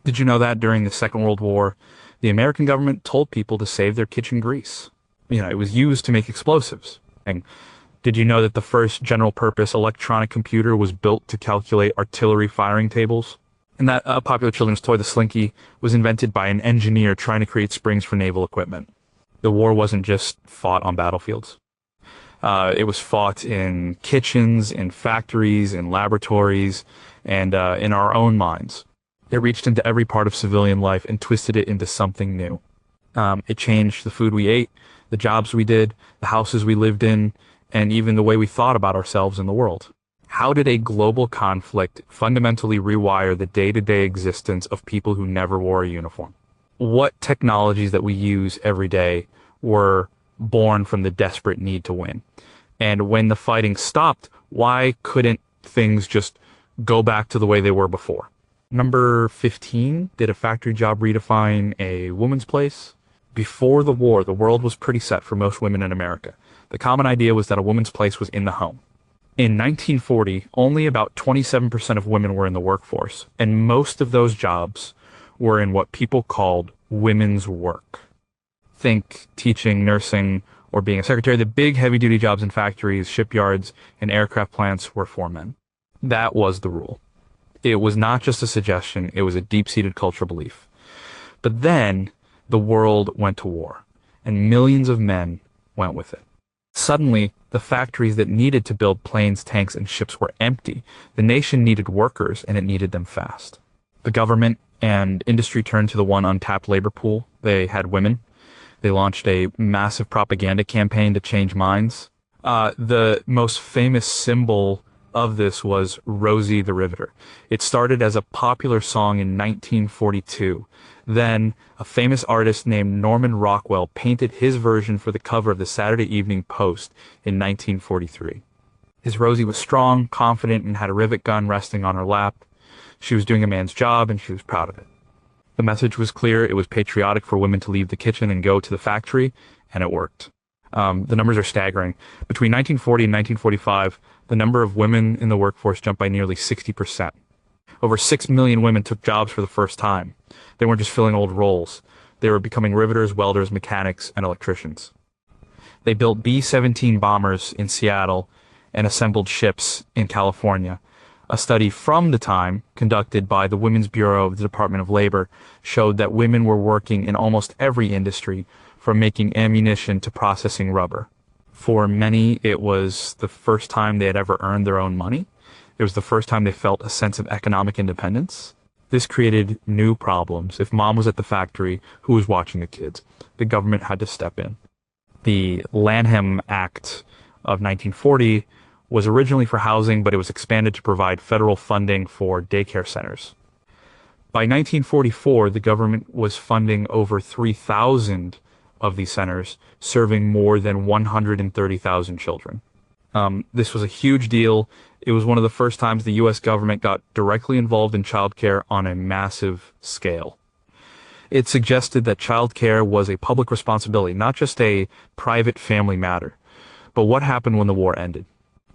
Did you know that during the Second World War, the American government told people to save their kitchen grease? It was used to make explosives. And did you know that the first general purpose electronic computer was built to calculate artillery firing tables? And that a popular children's toy, the Slinky, was invented by an engineer trying to create springs for naval equipment. The war wasn't just fought on battlefields. It was fought in kitchens, in factories, in laboratories, and in our own minds. It reached into every part of civilian life and twisted it into something new. It changed the food we ate, the jobs we did, the houses we lived in, and even the way we thought about ourselves in the world. How did a global conflict fundamentally rewire the day-to-day existence of people who never wore a uniform? What technologies that we use every day were born from the desperate need to win? And when the fighting stopped, why couldn't things just go back to the way they were before? Number 15, did a factory job redefine a woman's place? Before the war, the world was pretty set for most women in America. The common idea was that a woman's place was in the home. In 1940, only about 27% of women were in the workforce, and most of those jobs were in what people called women's work. Think teaching, nursing, or being a secretary. The big heavy-duty jobs in factories, shipyards, and aircraft plants were for men. That was the rule. It was not just a suggestion, it was a deep-seated cultural belief. But then, the world went to war, and millions of men went with it. Suddenly, the factories that needed to build planes, tanks, and ships were empty. The nation needed workers, and it needed them fast. The government and industry turned to the one untapped labor pool. They had women. They launched a massive propaganda campaign to change minds. The most famous symbol of this was Rosie the Riveter. It started as a popular song in 1942. Then, a famous artist named Norman Rockwell painted his version for the cover of the Saturday Evening Post in 1943. His Rosie was strong, confident, and had a rivet gun resting on her lap. She was doing a man's job, and she was proud of it. The message was clear. It was patriotic for women to leave the kitchen and go to the factory, and it worked. The numbers are staggering. Between 1940 and 1945, the number of women in the workforce jumped by nearly 60%. Over 6 million women took jobs for the first time. They weren't just filling old roles. They were becoming riveters, welders, mechanics, and electricians. They built B-17 bombers in Seattle and assembled ships in California. A study from the time, conducted by the Women's Bureau of the Department of Labor, showed that women were working in almost every industry, from making ammunition to processing rubber. For many, it was the first time they had ever earned their own money. It was the first time they felt a sense of economic independence. This created new problems. If mom was at the factory, who was watching the kids? The government had to step in. The Lanham Act of 1940 was originally for housing, but it was expanded to provide federal funding for daycare centers. By 1944, the government was funding over 3,000 of these centers, serving more than 130,000 children. This was a huge deal. It was one of the first times the U.S. government got directly involved in childcare on a massive scale. It suggested that childcare was a public responsibility, not just a private family matter. But what happened when the war ended?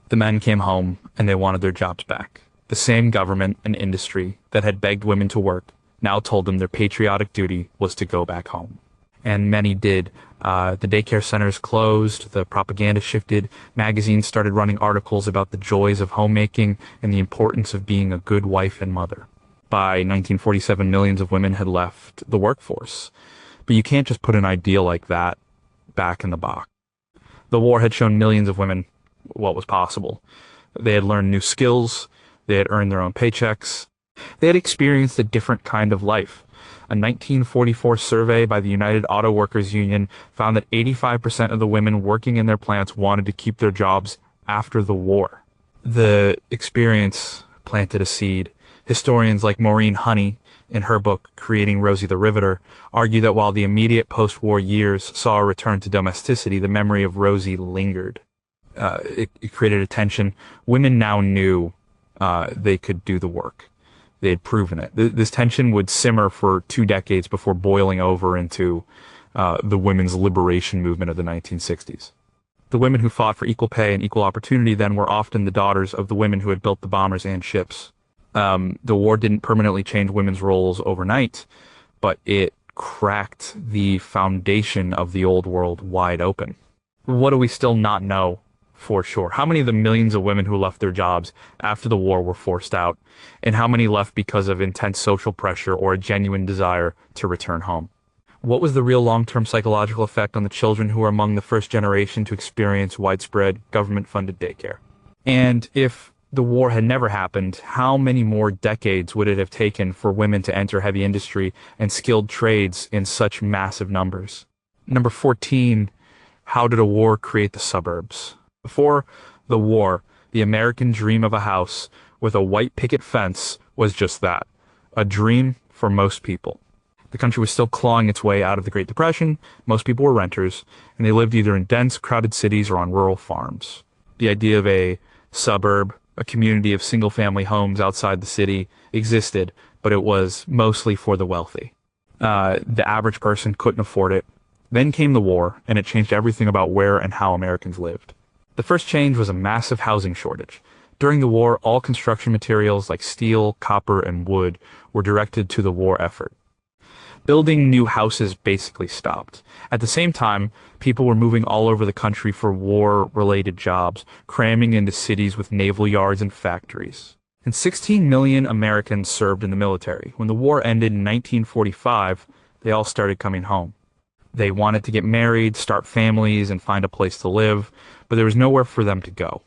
The men came home and they wanted their jobs back. The same government and industry that had begged women to work now told them their patriotic duty was to go back home. And many did. The daycare centers closed, the propaganda shifted, magazines started running articles about the joys of homemaking and the importance of being a good wife and mother. By 1947, millions of women had left the workforce. But you can't just put an ideal like that back in the box. The war had shown millions of women what was possible. They had learned new skills, they had earned their own paychecks, they had experienced a different kind of life. A 1944 survey by the United Auto Workers Union found that 85% of the women working in their plants wanted to keep their jobs after the war. The experience planted a seed. Historians like Maureen Honey, in her book Creating Rosie the Riveter, argue that while the immediate post-war years saw a return to domesticity, the memory of Rosie lingered. It created a tension. Women now knew they could do the work. They had proven it. This tension would simmer for 2 decades before boiling over into the women's liberation movement of the 1960s. The women who fought for equal pay and equal opportunity then were often the daughters of the women who had built the bombers and ships. The war didn't permanently change women's roles overnight, but it cracked the foundation of the old world wide open. What do we still not know for sure? How many of the millions of women who left their jobs after the war were forced out, and how many left because of intense social pressure or a genuine desire to return home? What was the real long-term psychological effect on the children who were among the first generation to experience widespread government-funded daycare? And if the war had never happened, how many more decades would it have taken for women to enter heavy industry and skilled trades in such massive numbers? Number 14, how did a war create the suburbs? Before the war, the American dream of a house with a white picket fence was just that, a dream for most people. The country was still clawing its way out of the Great Depression. Most people were renters, and they lived either in dense, crowded cities or on rural farms. The idea of a suburb, a community of single-family homes outside the city, existed, but it was mostly for the wealthy. The average person couldn't afford it. Then came the war, and it changed everything about where and how Americans lived. The first change was a massive housing shortage. During the war, all construction materials like steel, copper, and wood were directed to the war effort. Building new houses basically stopped. At the same time, people were moving all over the country for war-related jobs, cramming into cities with naval yards and factories. And 16 million Americans served in the military. When the war ended in 1945, they all started coming home. They wanted to get married, start families, and find a place to live, but there was nowhere for them to go.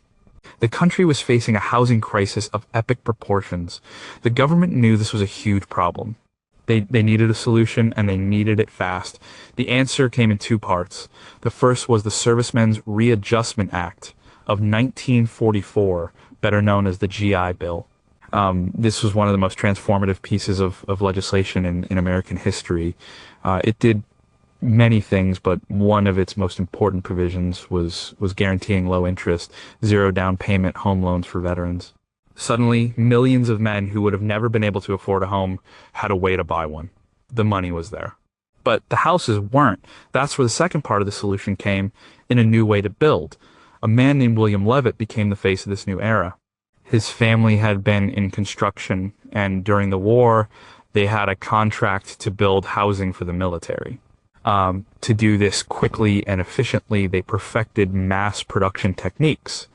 The country was facing a housing crisis of epic proportions. The government knew this was a huge problem. They needed a solution, and they needed it fast. The answer came in two parts. The first was the Servicemen's Readjustment Act of 1944, better known as the GI Bill. This was one of the most transformative pieces of legislation in American history. It did many things, but one of its most important provisions was guaranteeing low interest, zero down payment home loans for veterans. Suddenly, millions of men who would have never been able to afford a home had a way to buy one. The money was there. But the houses weren't. That's where the second part of the solution came, in a new way to build. A man named William Levitt became the face of this new era. His family had been in construction, and during the war, they had a contract to build housing for the military. To do this quickly and efficiently, they perfected mass production techniques.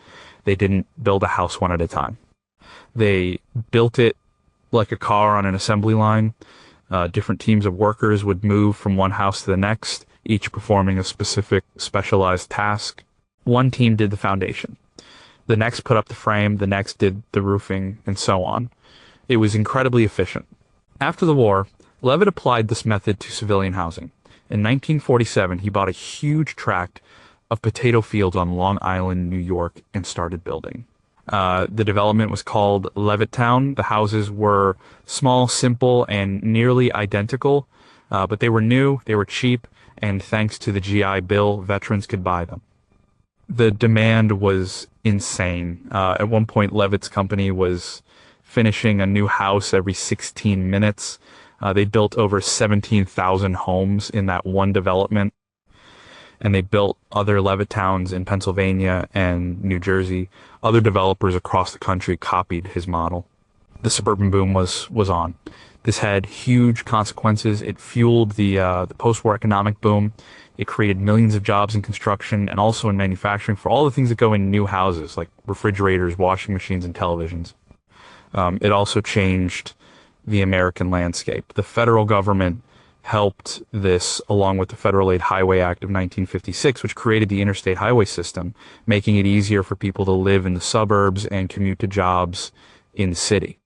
They didn't build a house one at a time. They built it like a car on an assembly line. Different teams of workers would move from one house to the next, each performing a specific specialized task. One team did the foundation. The next put up the frame, the next did the roofing, and so on. It was incredibly efficient. After the war, Levitt applied this method to civilian housing. In 1947, he bought a huge tract of potato fields on Long Island, New York, and started building. The development was called Levittown. The houses were small, simple, and nearly identical, but they were new, they were cheap, and thanks to the GI Bill, veterans could buy them. The demand was insane. At one point, Levitt's company was finishing a new house every 16 minutes. They built over 17,000 homes in that one development. And they built other Levittowns in Pennsylvania and New Jersey. Other developers across the country copied his model. The suburban boom was on. This had huge consequences. It fueled the post-war economic boom. It created millions of jobs in construction and also in manufacturing for all the things that go in new houses, like refrigerators, washing machines, and televisions. It also changed the American landscape. The federal government helped this along with the Federal Aid Highway Act of 1956, which created the interstate highway system, making it easier for people to live in the suburbs and commute to jobs in the city.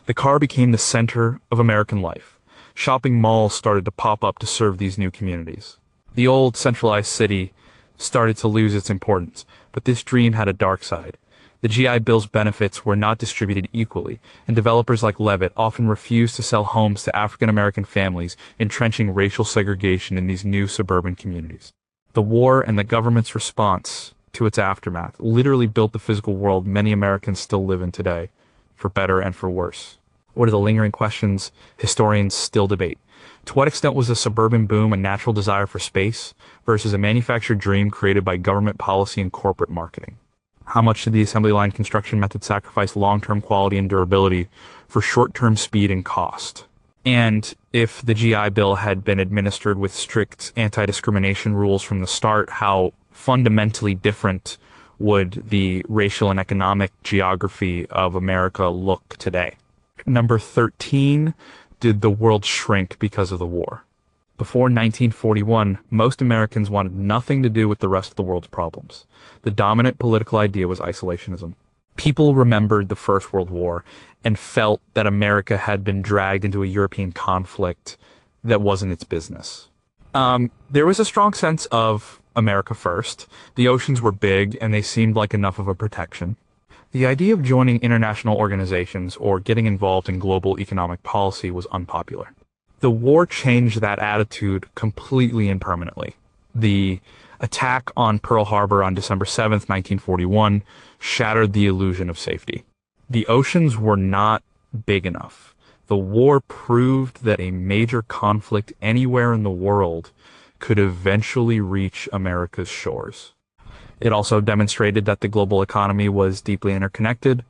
The car became the center of American life. Shopping malls started to pop up to serve these new communities. The old centralized city started to lose its importance, but this dream had a dark side. The GI Bill's benefits were not distributed equally, and developers like Levitt often refused to sell homes to African-American families, entrenching racial segregation in these new suburban communities. The war and the government's response to its aftermath literally built the physical world many Americans still live in today, for better and for worse. What are the lingering questions historians still debate? To what extent was the suburban boom a natural desire for space versus a manufactured dream created by government policy and corporate marketing? How much did the assembly line construction method sacrifice long-term quality and durability for short-term speed and cost? And if the GI Bill had been administered with strict anti-discrimination rules from the start, how fundamentally different would the racial and economic geography of America look today? Number 13, did the world shrink because of the war? Before 1941, most Americans wanted nothing to do with the rest of the world's problems. The dominant political idea was isolationism. People remembered the First World War and felt that America had been dragged into a European conflict that wasn't its business. There was a strong sense of America first. The oceans were big and they seemed like enough of a protection. The idea of joining international organizations or getting involved in global economic policy was unpopular. The war changed that attitude completely and permanently. The attack on Pearl Harbor on December 7th, 1941, shattered the illusion of safety. The oceans were not big enough. The war proved that a major conflict anywhere in the world could eventually reach America's shores. It also demonstrated that the global economy was deeply interconnected.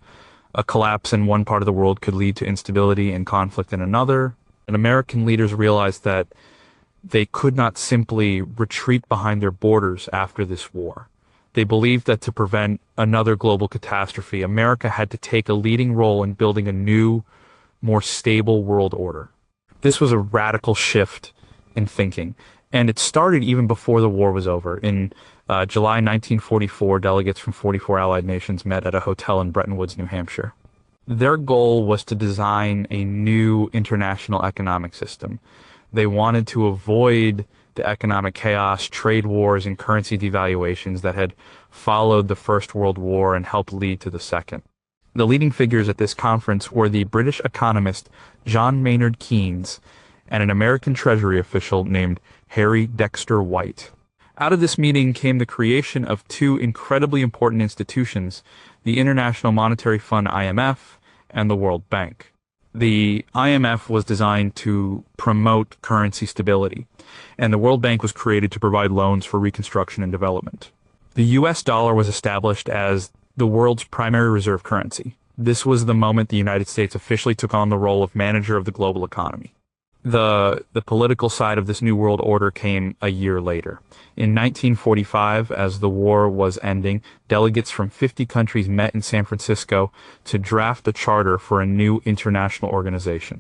A collapse in one part of the world could lead to instability and conflict in another. And American leaders realized that they could not simply retreat behind their borders after this war. They believed that to prevent another global catastrophe, America had to take a leading role in building a new, more stable world order. This was a radical shift in thinking, and it started even before the war was over. In July 1944, delegates from 44 Allied nations met at a hotel in Bretton Woods, New Hampshire. Their goal was to design a new international economic system. They wanted to avoid the economic chaos, trade wars, and currency devaluations that had followed the First World War and helped lead to the Second. The leading figures at this conference were the British economist John Maynard Keynes and an American Treasury official named Harry Dexter White. Out of this meeting came the creation of two incredibly important institutions, the International Monetary Fund IMF and the World Bank. The IMF was designed to promote currency stability, and the World Bank was created to provide loans for reconstruction and development. The US dollar was established as the world's primary reserve currency. This was the moment the United States officially took on the role of manager of the global economy. The political side of this new world order came a year later. In 1945, as the war was ending, delegates from 50 countries met in San Francisco to draft a charter for a new international organization.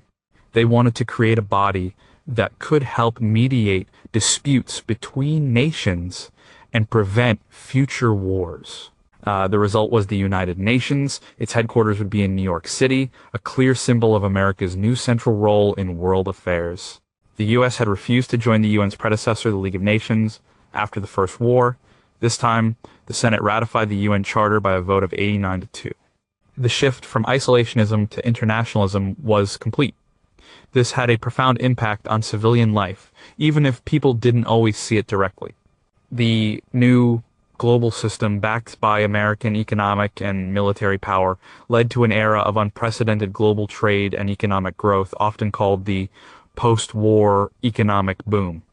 They wanted to create a body that could help mediate disputes between nations and prevent future wars. The result was the United Nations. Its headquarters would be in New York City, a clear symbol of America's new central role in world affairs. The U.S. had refused to join the UN's predecessor, the League of Nations, after the First War. This time, the Senate ratified the UN Charter by a vote of 89-2. The shift from isolationism to internationalism was complete. This had a profound impact on civilian life, even if people didn't always see it directly. The new global system, backed by American economic and military power, led to an era of unprecedented global trade and economic growth, often called the post-war economic boom.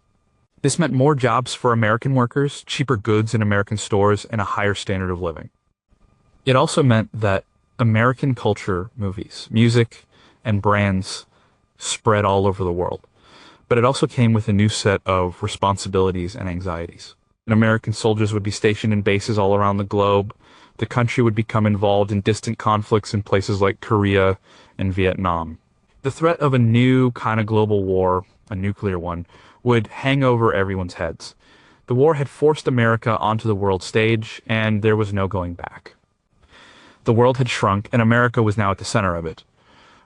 This meant more jobs for American workers, cheaper goods in American stores, and a higher standard of living. It also meant that American culture, movies, music, and brands spread all over the world. But it also came with a new set of responsibilities and anxieties. American soldiers would be stationed in bases all around the globe. The country would become involved in distant conflicts in places like Korea and Vietnam. The threat of a new kind of global war, a nuclear one, would hang over everyone's heads. The war had forced America onto the world stage, and there was no going back. The world had shrunk, and America was now at the center of it.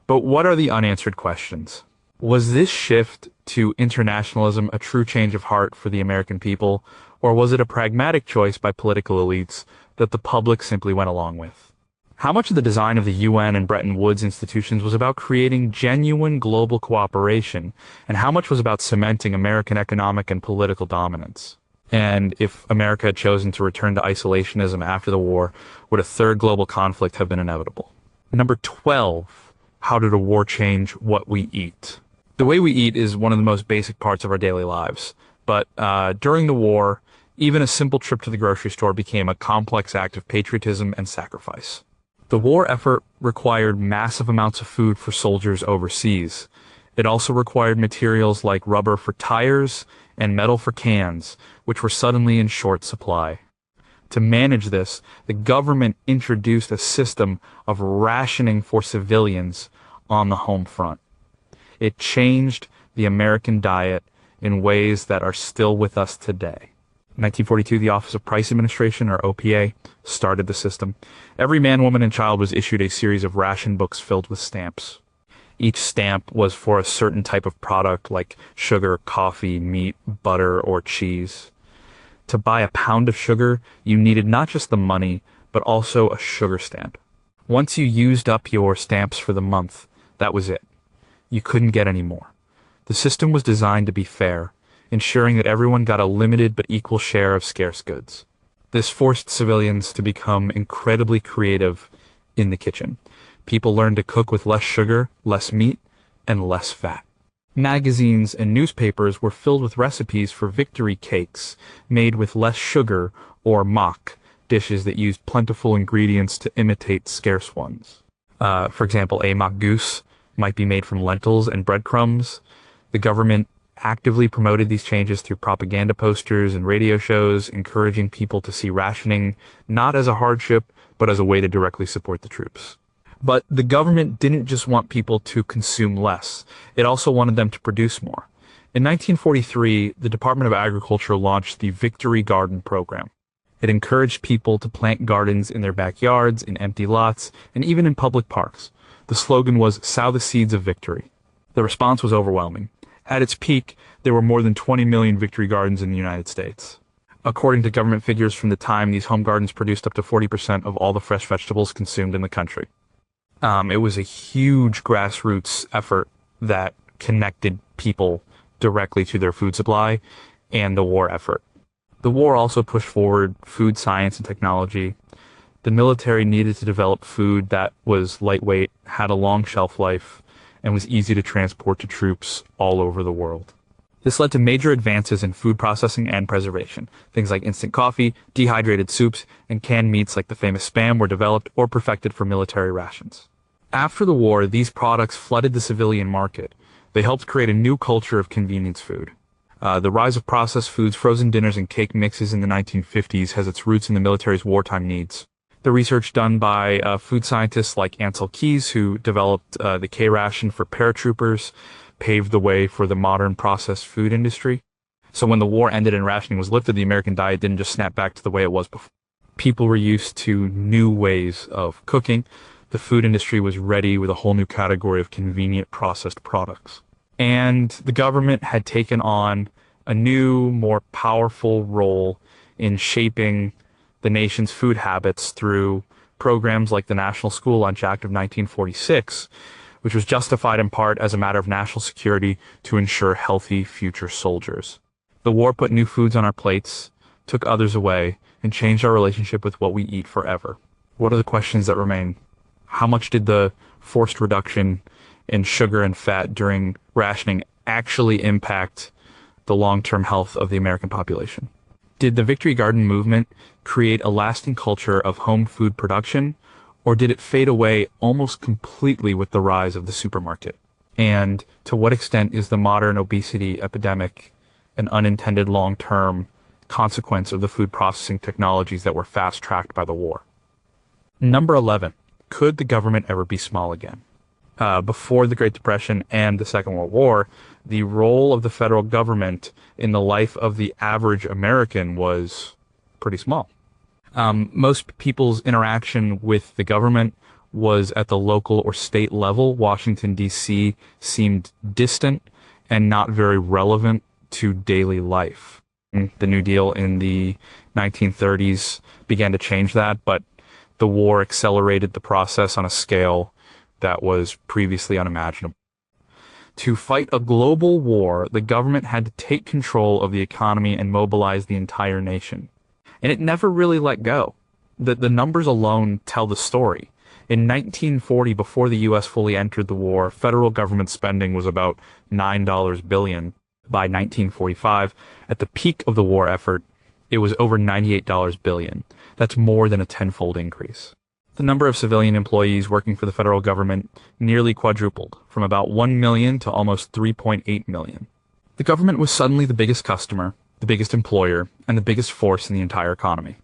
But what are the unanswered questions? Was this shift to internationalism a true change of heart for the American people, or was it a pragmatic choice by political elites that the public simply went along with? How much of the design of the UN and Bretton Woods institutions was about creating genuine global cooperation, and how much was about cementing American economic and political dominance? And if America had chosen to return to isolationism after the war, would a third global conflict have been inevitable? Number 12, how did a war change what we eat? The way we eat is one of the most basic parts of our daily lives. But during the war, Even a simple trip to the grocery store became a complex act of patriotism and sacrifice. The war effort required massive amounts of food for soldiers overseas. It also required materials like rubber for tires and metal for cans, which were suddenly in short supply. To manage this, the government introduced a system of rationing for civilians on the home front. It changed the American diet in ways that are still with us today. In 1942, the Office of Price Administration, or OPA, started the system. Every man, woman, and child was issued a series of ration books filled with stamps. Each stamp was for a certain type of product like sugar, coffee, meat, butter, or cheese. To buy a pound of sugar, you needed not just the money, but also a sugar stamp. Once you used up your stamps for the month, that was it. You couldn't get any more. The system was designed to be fair, ensuring that everyone got a limited but equal share of scarce goods. This forced civilians to become incredibly creative in the kitchen. People learned to cook with less sugar, less meat, and less fat. Magazines and newspapers were filled with recipes for victory cakes made with less sugar or mock, dishes that used plentiful ingredients to imitate scarce ones. For example, a mock goose might be made from lentils and breadcrumbs. The government actively promoted these changes through propaganda posters and radio shows, encouraging people to see rationing not as a hardship, but as a way to directly support the troops. But the government didn't just want people to consume less. It also wanted them to produce more. In 1943, the Department of Agriculture launched the Victory Garden program. It encouraged people to plant gardens in their backyards, in empty lots, and even in public parks. The slogan was, "Sow the seeds of victory." The response was overwhelming. At its peak, there were more than 20 million victory gardens in the United States. According to government figures from the time, these home gardens produced up to 40% of all the fresh vegetables consumed in the country. It was a huge grassroots effort that connected people directly to their food supply and the war effort. The war also pushed forward food science and technology. The military needed to develop food that was lightweight, had a long shelf life, and was easy to transport to troops all over the world. This led to major advances in food processing and preservation. Things like instant coffee, dehydrated soups, and canned meats like the famous Spam were developed or perfected for military rations. After the war, these products flooded the civilian market. They helped create a new culture of convenience food. The rise of processed foods, frozen dinners, and cake mixes in the 1950s has its roots in the military's wartime needs. The research done by food scientists like Ansel Keys, who developed the K-ration for paratroopers, paved the way for the modern processed food industry. So when the war ended and rationing was lifted, the American diet didn't just snap back to the way it was before. People were used to new ways of cooking. The food industry was ready with a whole new category of convenient processed products. And the government had taken on a new, more powerful role in shaping the nation's food habits through programs like the National School Lunch Act of 1946, which was justified in part as a matter of national security to ensure healthy future soldiers. The war put new foods on our plates, took others away, and changed our relationship with what we eat forever. What are the questions that remain? How much did the forced reduction in sugar and fat during rationing actually impact the long-term health of the American population? Did the Victory Garden movement create a lasting culture of home food production, or did it fade away almost completely with the rise of the supermarket? And to what extent is the modern obesity epidemic an unintended long-term consequence of the food processing technologies that were fast-tracked by the war? Number 11. Could the government ever be small again? Before the Great Depression and the Second World War, the role of the federal government in the life of the average American was pretty small. Most people's interaction with the government was at the local or state level. Washington, D.C. seemed distant and not very relevant to daily life. The New Deal in the 1930s began to change that, but the war accelerated the process on a scale that was previously unimaginable. To fight a global war, the government had to take control of the economy and mobilize the entire nation. And it never really let go. The numbers alone tell the story. In 1940, before the U.S. fully entered the war, federal government spending was about $9 billion. By 1945, at the peak of the war effort, It was over $98 billion. That's more than a tenfold increase. The number of civilian employees working for the federal government nearly quadrupled, from about 1 million to almost 3.8 million. The government was suddenly the biggest customer, the biggest employer, and the biggest force in the entire economy.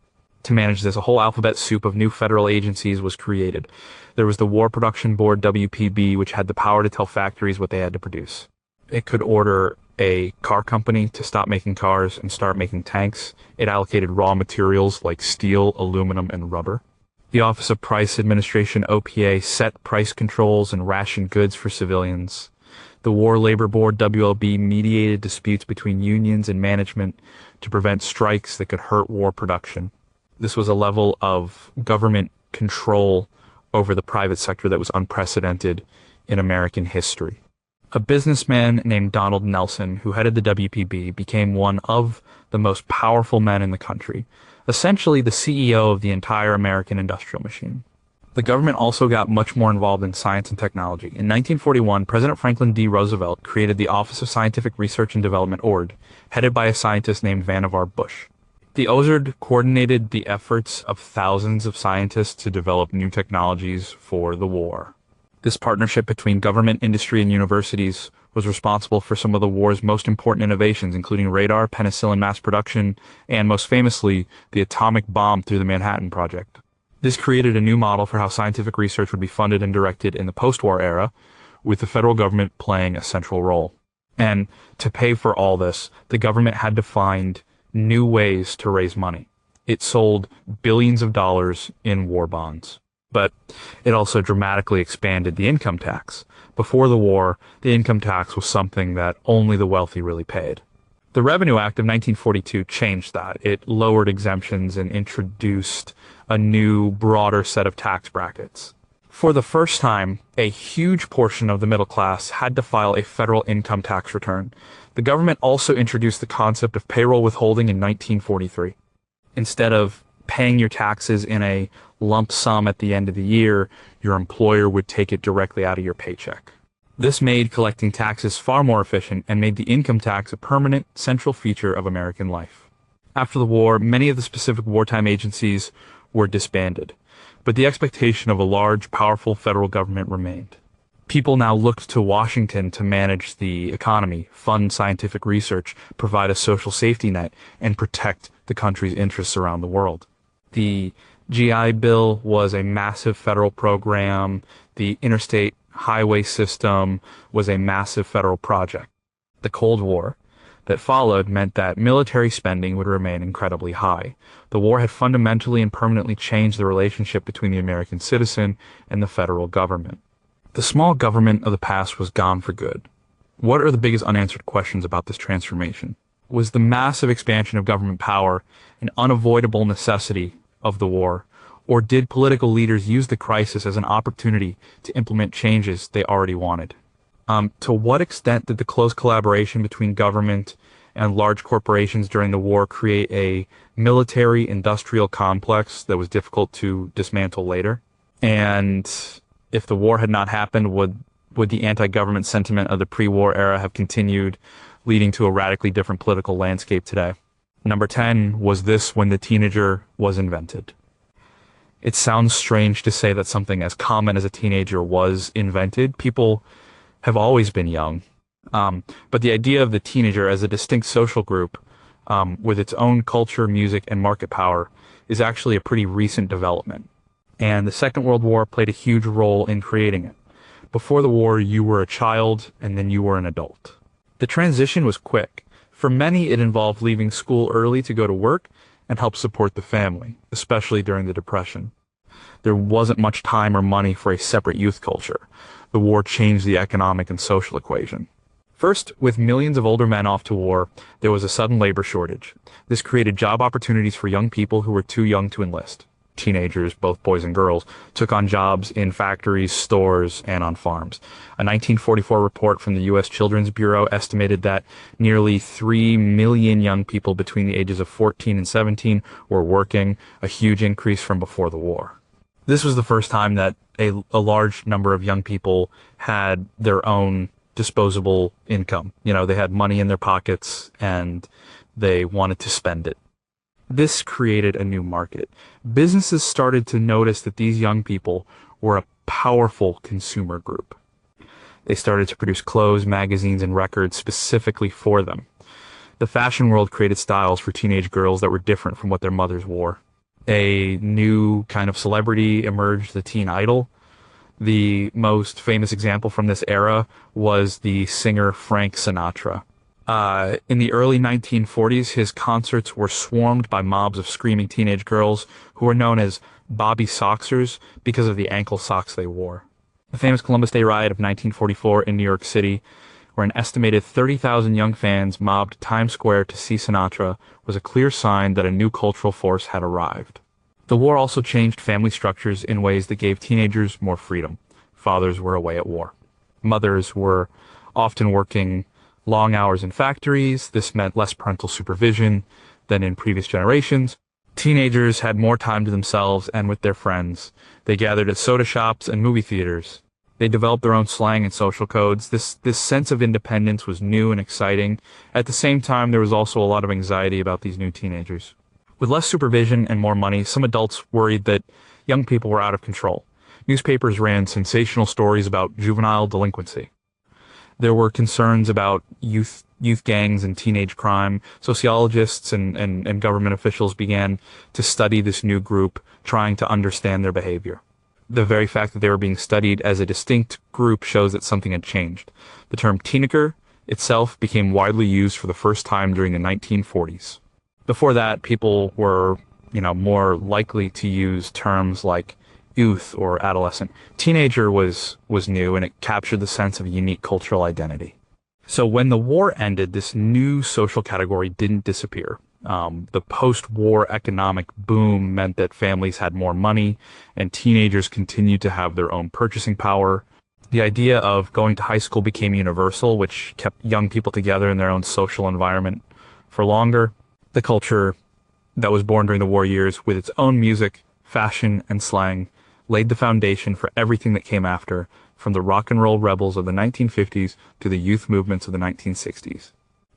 To manage this, a whole alphabet soup of new federal agencies was created. There was the War Production Board, WPB, which had the power to tell factories what they had to produce. It could order a car company to stop making cars and start making tanks. It allocated raw materials like steel, aluminum, and rubber. The Office of Price Administration, OPA, set price controls and rationed goods for civilians. The War Labor Board, WLB, mediated disputes between unions and management to prevent strikes that could hurt war production. This was a level of government control over the private sector that was unprecedented in American history. A businessman named Donald Nelson, who headed the WPB, became one of the most powerful men in the country, essentially the CEO of the entire American industrial machine. The government also got much more involved in science and technology. In 1941, President Franklin D. Roosevelt created the Office of Scientific Research and Development, ORD, headed by a scientist named Vannevar Bush. The OSRD coordinated the efforts of thousands of scientists to develop new technologies for the war. This partnership between government, industry, and universities was responsible for some of the war's most important innovations, including radar, penicillin mass production, and most famously, the atomic bomb through the Manhattan Project. This created a new model for how scientific research would be funded and directed in the post-war era, with the federal government playing a central role. And to pay for all this, the government had to find new ways to raise money. It sold billions of dollars in war bonds. But it also dramatically expanded the income tax. Before the war, the income tax was something that only the wealthy really paid. The Revenue Act of 1942 changed that. It lowered exemptions and introduced a new, broader set of tax brackets. For the first time, a huge portion of the middle class had to file a federal income tax return. The government also introduced the concept of payroll withholding in 1943. Instead of paying your taxes in a lump sum at the end of the year, your employer would take it directly out of your paycheck. This made collecting taxes far more efficient and made the income tax a permanent, central feature of American life. After the war, many of the specific wartime agencies were disbanded, but the expectation of a large, powerful federal government remained. People now looked to Washington to manage the economy, fund scientific research, provide a social safety net, and protect the country's interests around the world. The GI Bill was a massive federal program. The interstate highway system was a massive federal project. The Cold War that followed meant that military spending would remain incredibly high. The war had fundamentally and permanently changed the relationship between the American citizen and the federal government. The small government of the past was gone for good. What are the biggest unanswered questions about this transformation? Was the massive expansion of government power an unavoidable necessity of the war, or did political leaders use the crisis as an opportunity to implement changes they already wanted? To what extent did the close collaboration between government and large corporations during the war create a military-industrial complex that was difficult to dismantle later? And if the war had not happened, would the anti-government sentiment of the pre-war era have continued, leading to a radically different political landscape today? Number 10, was this when the teenager was invented? It sounds strange to say that something as common as a teenager was invented. People have always been young. But the idea of the teenager as a distinct social group with its own culture, music, and market power is actually a pretty recent development. And the Second World War played a huge role in creating it. Before the war, you were a child, and then you were an adult. The transition was quick. For many, it involved leaving school early to go to work and help support the family, especially during the Depression. There wasn't much time or money for a separate youth culture. The war changed the economic and social equation. First, with millions of older men off to war, there was a sudden labor shortage. This created job opportunities for young people who were too young to enlist. Teenagers, both boys and girls, took on jobs in factories, stores, and on farms. A 1944 report from the U.S. Children's Bureau estimated that nearly 3 million young people between the ages of 14 and 17 were working, a huge increase from before the war. This was the first time that a large number of young people had their own disposable income. You know, they had money in their pockets and they wanted to spend it. This created a new market. Businesses started to notice that these young people were a powerful consumer group. They started to produce clothes, magazines, and records specifically for them. The fashion world created styles for teenage girls that were different from what their mothers wore. A new kind of celebrity emerged, the teen idol. The most famous example from this era was the singer Frank Sinatra. In the early 1940s, his concerts were swarmed by mobs of screaming teenage girls who were known as Bobby Soxers because of the ankle socks they wore. The famous Columbus Day riot of 1944 in New York City, where an estimated 30,000 young fans mobbed Times Square to see Sinatra, was a clear sign that a new cultural force had arrived. The war also changed family structures in ways that gave teenagers more freedom. Fathers were away at war. Mothers were often working long hours in factories. This meant less parental supervision than in previous generations. Teenagers had more time to themselves and with their friends. They gathered at soda shops and movie theaters. They developed their own slang and social codes. This sense of independence was new and exciting. At the same time, there was also a lot of anxiety about these new teenagers. With less supervision and more money, some adults worried that young people were out of control. Newspapers ran sensational stories about juvenile delinquency. There were concerns about youth gangs and teenage crime. Sociologists and government officials began to study this new group, trying to understand their behavior. The very fact that they were being studied as a distinct group shows that something had changed. The term teenager itself became widely used for the first time during the 1940s. Before that, people were, more likely to use terms like youth or adolescent. Teenager was new, and it captured the sense of a unique cultural identity. So when the war ended, this new social category didn't disappear. The post-war economic boom meant that families had more money and teenagers continued to have their own purchasing power. The idea of going to high school became universal, which kept young people together in their own social environment for longer. The culture that was born during the war years, with its own music, fashion, and slang, laid the foundation for everything that came after, from the rock and roll rebels of the 1950s to the youth movements of the 1960s.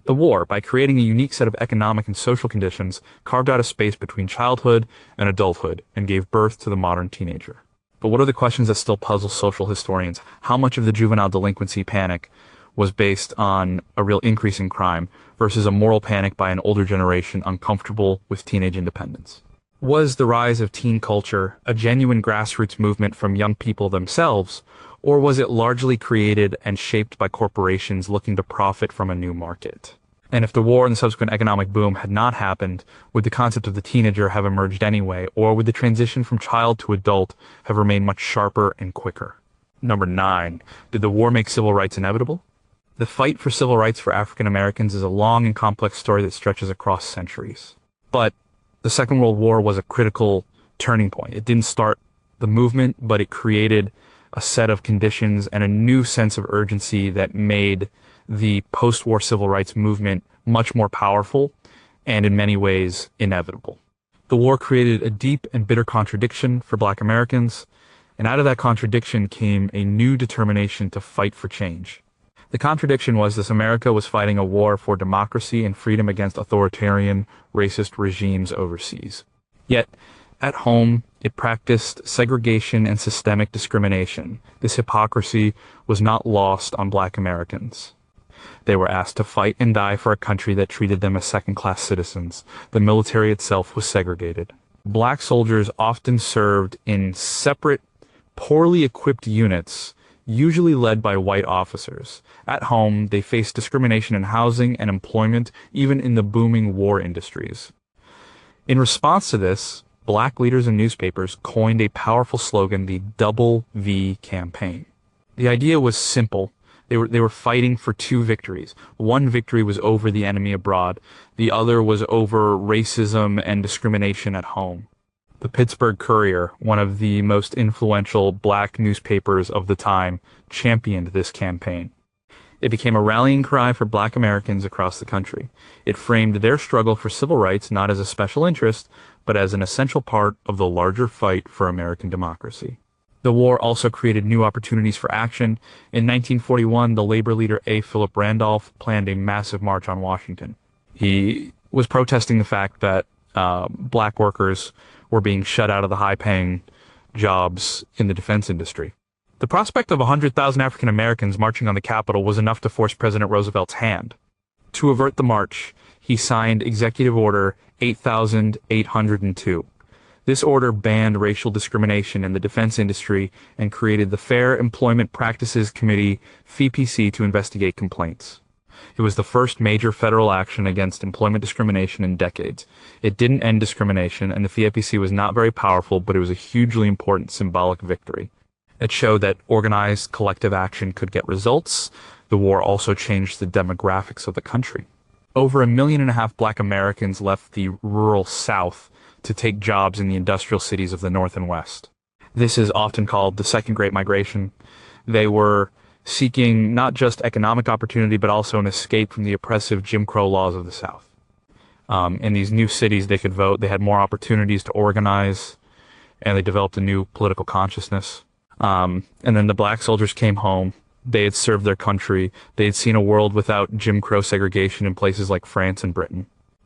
The war, by creating a unique set of economic and social conditions, carved out a space between childhood and adulthood and gave birth to the modern teenager. But what are the questions that still puzzle social historians? How much of the juvenile delinquency panic was based on a real increase in crime versus a moral panic by an older generation uncomfortable with teenage independence? Was the rise of teen culture a genuine grassroots movement from young people themselves, or was it largely created and shaped by corporations looking to profit from a new market? And if the war and the subsequent economic boom had not happened, would the concept of the teenager have emerged anyway, or would the transition from child to adult have remained much sharper and quicker? Number 9. Did the war make civil rights inevitable? The fight for civil rights for African Americans is a long and complex story that stretches across centuries. But the Second World War was a critical turning point. It didn't start the movement, but it created a set of conditions and a new sense of urgency that made the post-war civil rights movement much more powerful and in many ways inevitable. The war created a deep and bitter contradiction for Black Americans, and out of that contradiction came a new determination to fight for change. The contradiction was this: America was fighting a war for democracy and freedom against authoritarian, racist regimes overseas. Yet, at home, it practiced segregation and systemic discrimination. This hypocrisy was not lost on Black Americans. They were asked to fight and die for a country that treated them as second-class citizens. The military itself was segregated. Black soldiers often served in separate, poorly equipped units, usually led by white officers. At home, they faced discrimination in housing and employment, even in the booming war industries. In response to this, Black leaders and newspapers coined a powerful slogan, the Double V campaign. The idea was simple. They were fighting for two victories. One victory was over the enemy abroad. The other was over racism and discrimination at home. The Pittsburgh Courier, one of the most influential Black newspapers of the time, championed this campaign. It became a rallying cry for Black Americans across the country. It framed their struggle for civil rights not as a special interest, but as an essential part of the larger fight for American democracy. The war also created new opportunities for action. In 1941, the labor leader A. Philip Randolph planned a massive march on Washington. He was protesting the fact that black workers were being shut out of the high-paying jobs in the defense industry. The prospect of 100,000 African Americans marching on the Capitol was enough to force President Roosevelt's hand. To avert the march, he signed Executive Order 8802. This order banned racial discrimination in the defense industry and created the Fair Employment Practices Committee, FEPC, to investigate complaints. It was the first major federal action against employment discrimination in decades. It didn't end discrimination, and the FEPC was not very powerful, but it was a hugely important symbolic victory. It showed that organized collective action could get results. The war also changed the demographics of the country. Over 1.5 million Black Americans left the rural South to take jobs in the industrial cities of the North and West. This is often called the Second Great Migration. They were seeking not just economic opportunity, but also an escape from the oppressive Jim Crow laws of the South. In these new cities, they could vote, they had more opportunities to organize, and they developed a new political consciousness. And then the black soldiers came home. They had served their country. They had seen a world without Jim Crow segregation in places like France and Britain.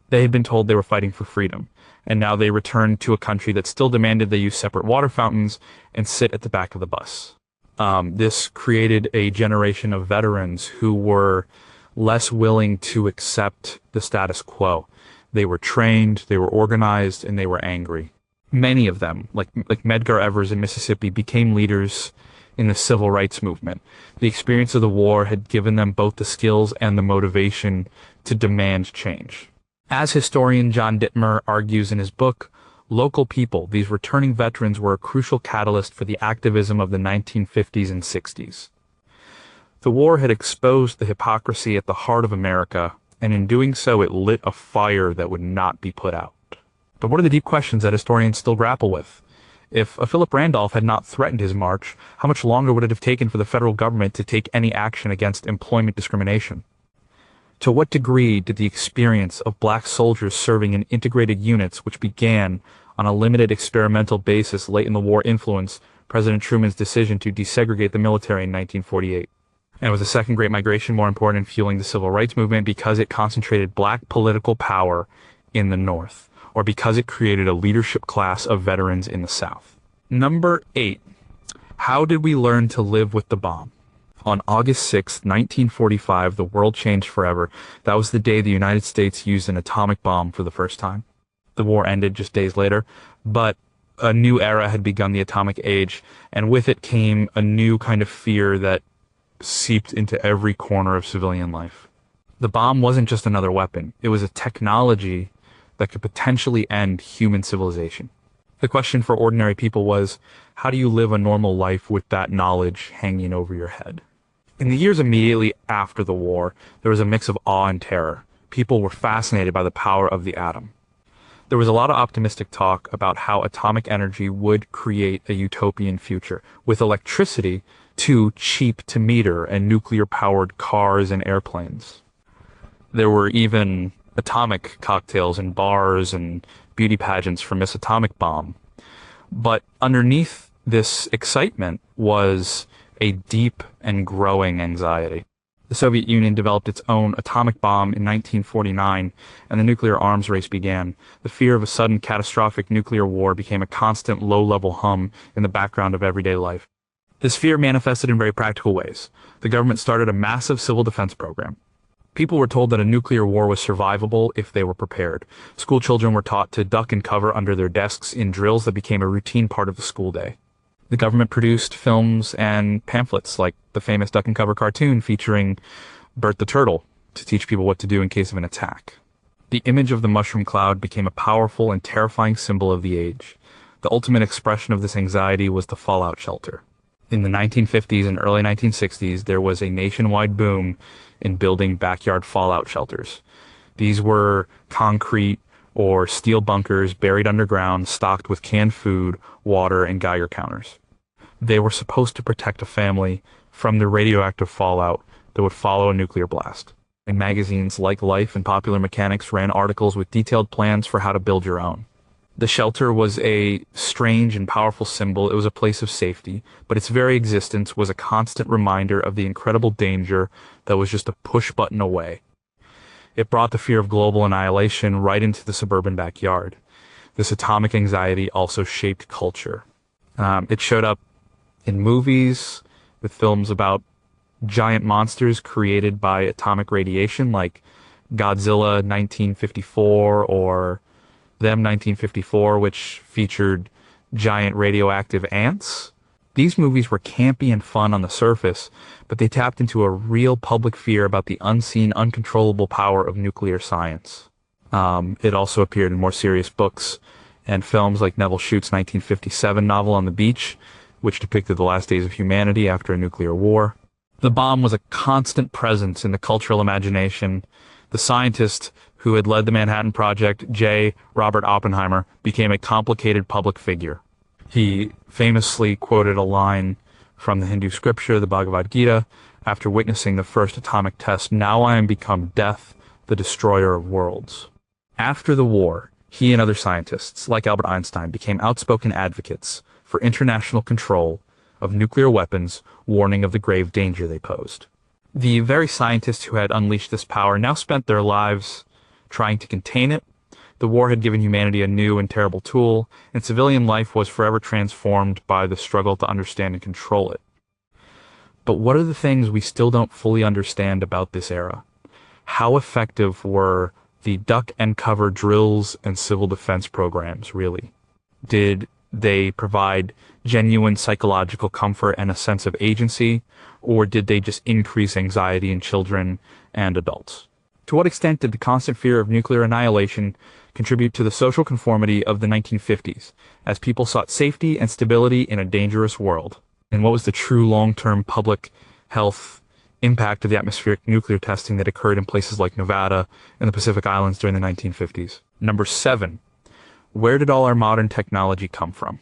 They had been told they were fighting for freedom, and now they returned to a country that still demanded they use separate water fountains and sit at the back of the bus. This created a generation of veterans who were less willing to accept the status quo. They were trained, they were organized, and they were angry. Many of them, like Medgar Evers in Mississippi, became leaders in the civil rights movement. The experience of the war had given them both the skills and the motivation to demand change. As historian John Dittmer argues in his book, Local People, these returning veterans were a crucial catalyst for the activism of the 1950s and 60s. The war had exposed the hypocrisy at the heart of America, and in doing so it lit a fire that would not be put out. But what are the deep questions that historians still grapple with? If a Philip Randolph had not threatened his march, how much longer would it have taken for the federal government to take any action against employment discrimination? To what degree did the experience of black soldiers serving in integrated units, which began on a limited experimental basis late in the war, influence President Truman's decision to desegregate the military in 1948? And was the Second Great Migration more important in fueling the civil rights movement because it concentrated black political power in the North, or because it created a leadership class of veterans in the South? Number 8. How did we learn to live with the bomb? On August 6, 1945, the world changed forever. That was the day the United States used an atomic bomb for the first time. The war ended just days later, but a new era had begun, the atomic age, and with it came a new kind of fear that seeped into every corner of civilian life. The bomb wasn't just another weapon. It was a technology that could potentially end human civilization. The question for ordinary people was, how do you live a normal life with that knowledge hanging over your head? In the years immediately after the war, there was a mix of awe and terror. People were fascinated by the power of the atom. There was a lot of optimistic talk about how atomic energy would create a utopian future, with electricity too cheap to meter and nuclear-powered cars and airplanes. There were even atomic cocktails and bars and beauty pageants from this atomic bomb. But underneath this excitement was a deep and growing anxiety. The Soviet Union developed its own atomic bomb in 1949, and the nuclear arms race began. The fear of a sudden catastrophic nuclear war became a constant low-level hum in the background of everyday life. This fear manifested in very practical ways. The government started a massive civil defense program. People were told that a nuclear war was survivable if they were prepared. School children were taught to duck and cover under their desks in drills that became a routine part of the school day. The government produced films and pamphlets like the famous Duck and Cover cartoon featuring Bert the Turtle to teach people what to do in case of an attack. The image of the mushroom cloud became a powerful and terrifying symbol of the age. The ultimate expression of this anxiety was the fallout shelter. In the 1950s and early 1960s, there was a nationwide boom in building backyard fallout shelters. These were concrete or steel bunkers buried underground, stocked with canned food, water, and Geiger counters. They were supposed to protect a family from the radioactive fallout that would follow a nuclear blast. And magazines like Life and Popular Mechanics ran articles with detailed plans for how to build your own. The shelter was a strange and powerful symbol. It was a place of safety, but its very existence was a constant reminder of the incredible danger that was just a push button away. It brought the fear of global annihilation right into the suburban backyard. This atomic anxiety also shaped culture. It showed up in movies, with films about giant monsters created by atomic radiation, like Godzilla 1954 or Them 1954, which featured giant radioactive ants. These movies were campy and fun on the surface, but they tapped into a real public fear about the unseen, uncontrollable power of nuclear science. It also appeared in more serious books and films like Nevil Shute's 1957 novel On the Beach, which depicted the last days of humanity after a nuclear war. The bomb was a constant presence in the cultural imagination. The scientist who had led the Manhattan Project, J. Robert Oppenheimer, became a complicated public figure. He famously quoted a line from the Hindu scripture, the Bhagavad Gita, after witnessing the first atomic test, "Now I am become death, the destroyer of worlds." After the war, he and other scientists, like Albert Einstein, became outspoken advocates for international control of nuclear weapons, warning of the grave danger they posed. The very scientists who had unleashed this power now spent their lives trying to contain it. The war had given humanity a new and terrible tool, and civilian life was forever transformed by the struggle to understand and control it. But what are the things we still don't fully understand about this era? How effective were the duck and cover drills and civil defense programs, really? Did they provide genuine psychological comfort and a sense of agency, or did they just increase anxiety in children and adults? To what extent did the constant fear of nuclear annihilation contribute to the social conformity of the 1950s, as people sought safety and stability in a dangerous world? And what was the true long-term public health impact of the atmospheric nuclear testing that occurred in places like Nevada and the Pacific Islands during the 1950s? Number 7. Where did all our modern technology come from?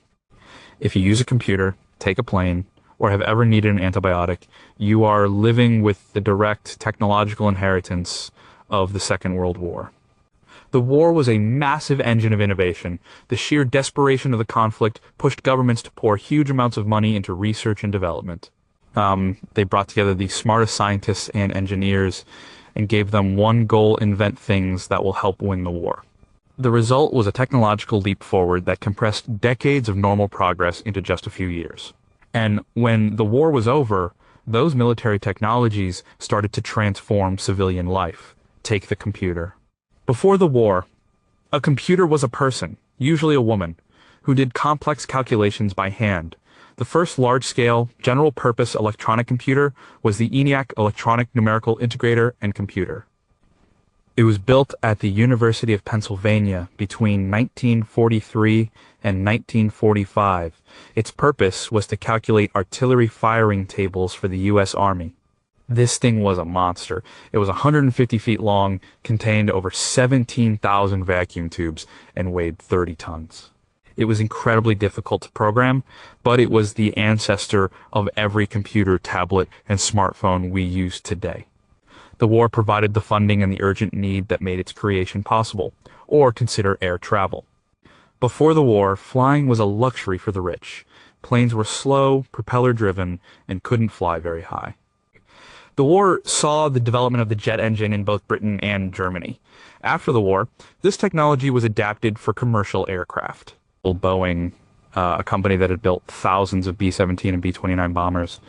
If you use a computer, take a plane, or have ever needed an antibiotic, you are living with the direct technological inheritance of the Second World War. The war was a massive engine of innovation. The sheer desperation of the conflict pushed governments to pour huge amounts of money into research and development. They brought together the smartest scientists and engineers and gave them one goal: invent things that will help win the war. The result was a technological leap forward that compressed decades of normal progress into just a few years. And when the war was over, those military technologies started to transform civilian life. Take the computer. Before the war, a computer was a person, usually a woman, who did complex calculations by hand. The first large-scale, general-purpose electronic computer was the ENIAC Electronic Numerical Integrator and Computer. It was built at the University of Pennsylvania between 1943 and 1945. Its purpose was to calculate artillery firing tables for the U.S. Army. This thing was a monster. It was 150 feet long, contained over 17,000 vacuum tubes, and weighed 30 tons. It was incredibly difficult to program, but it was the ancestor of every computer, tablet, and smartphone we use today. The war provided the funding and the urgent need that made its creation possible. Or consider air travel. Before the war, flying was a luxury for the rich. Planes were slow, propeller-driven, and couldn't fly very high. The war saw the development of the jet engine in both Britain and Germany. After the war, this technology was adapted for commercial aircraft. Boeing, a company that had built thousands of B-17 and B-29 bombers,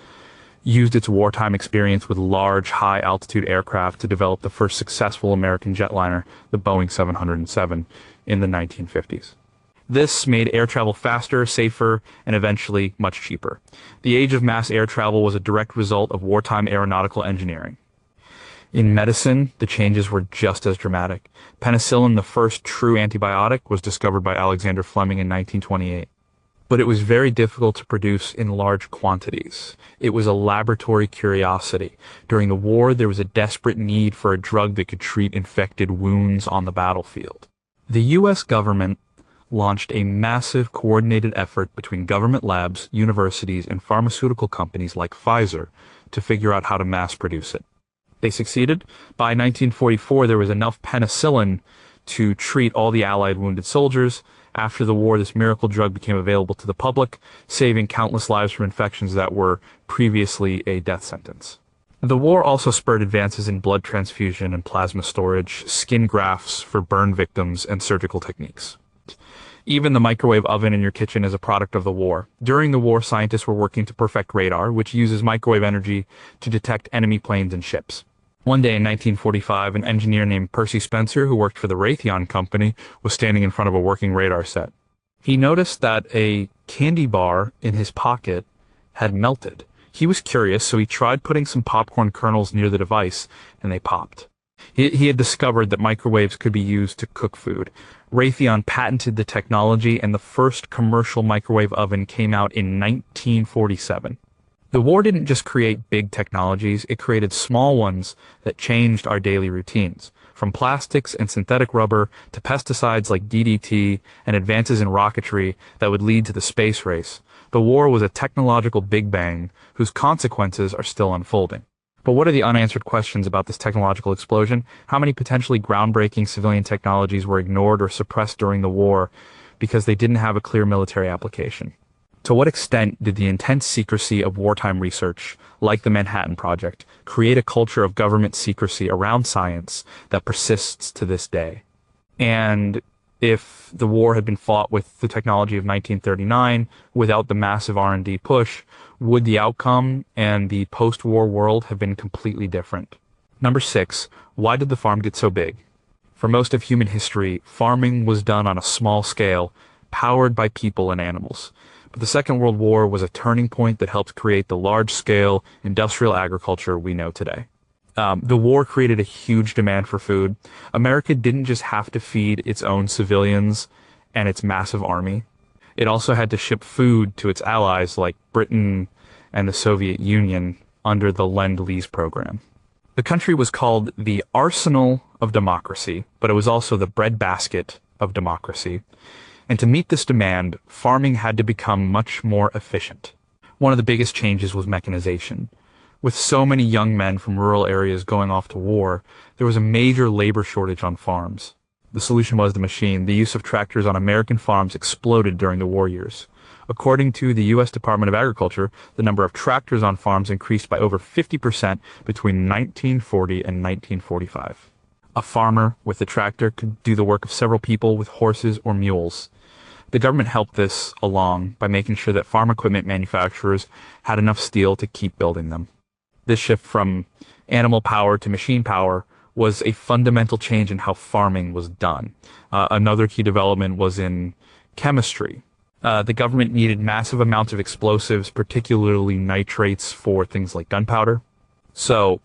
used its wartime experience with large, high-altitude aircraft to develop the first successful American jetliner, the Boeing 707, in the 1950s. This made air travel faster, safer, and eventually much cheaper. The age of mass air travel was a direct result of wartime aeronautical engineering. In medicine, the changes were just as dramatic. Penicillin, the first true antibiotic, was discovered by Alexander Fleming in 1928. But it was very difficult to produce in large quantities. It was a laboratory curiosity. During the war, there was a desperate need for a drug that could treat infected wounds on the battlefield. The U.S. government launched a massive coordinated effort between government labs, universities, and pharmaceutical companies like Pfizer to figure out how to mass produce it. They succeeded. By 1944, there was enough penicillin to treat all the Allied wounded soldiers. After the war, this miracle drug became available to the public, saving countless lives from infections that were previously a death sentence. The war also spurred advances in blood transfusion and plasma storage, skin grafts for burn victims, and surgical techniques. Even the microwave oven in your kitchen is a product of the war. During the war, scientists were working to perfect radar, which uses microwave energy to detect enemy planes and ships. One day in 1945, an engineer named Percy Spencer, who worked for the Raytheon Company, was standing in front of a working radar set. He noticed that a candy bar in his pocket had melted. He was curious, so he tried putting some popcorn kernels near the device, and they popped. He had discovered that microwaves could be used to cook food. Raytheon patented the technology, and the first commercial microwave oven came out in 1947. The war didn't just create big technologies, it created small ones that changed our daily routines. From plastics and synthetic rubber to pesticides like DDT and advances in rocketry that would lead to the space race. The war was a technological big bang whose consequences are still unfolding. But what are the unanswered questions about this technological explosion? How many potentially groundbreaking civilian technologies were ignored or suppressed during the war because they didn't have a clear military application? To what extent did the intense secrecy of wartime research, like the Manhattan Project, create a culture of government secrecy around science that persists to this day? And if the war had been fought with the technology of 1939, without the massive R&D push, would the outcome and the post-war world have been completely different? Number 6, why did the farm get so big? For most of human history, farming was done on a small scale, powered by people and animals. But the Second World War was a turning point that helped create the large-scale industrial agriculture we know today. The war created a huge demand for food. America didn't just have to feed its own civilians and its massive army. It also had to ship food to its allies like Britain and the Soviet Union under the Lend-Lease program. The country was called the Arsenal of Democracy, but it was also the breadbasket of democracy. And to meet this demand, farming had to become much more efficient. One of the biggest changes was mechanization. With so many young men from rural areas going off to war, there was a major labor shortage on farms. The solution was the machine. The use of tractors on American farms exploded during the war years. According to the U.S. Department of Agriculture, the number of tractors on farms increased by over 50% between 1940 and 1945. A farmer with a tractor could do the work of several people with horses or mules. The government helped this along by making sure that farm equipment manufacturers had enough steel to keep building them. This shift from animal power to machine power was a fundamental change in how farming was done. Another key development was in chemistry. The government needed massive amounts of explosives, particularly nitrates, for things like gunpowder. So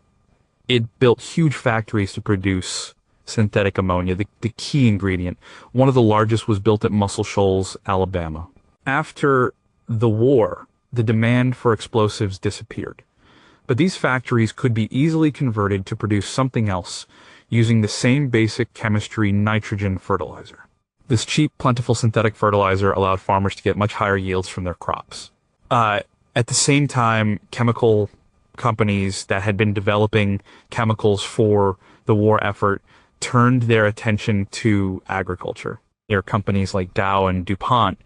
it built huge factories to produce synthetic ammonia, the key ingredient. One of the largest was built at Muscle Shoals, Alabama. After the war, the demand for explosives disappeared. But these factories could be easily converted to produce something else using the same basic chemistry, nitrogen fertilizer. This cheap, plentiful synthetic fertilizer allowed farmers to get much higher yields from their crops. At the same time, chemical companies that had been developing chemicals for the war effort turned their attention to agriculture. Their companies like Dow and DuPont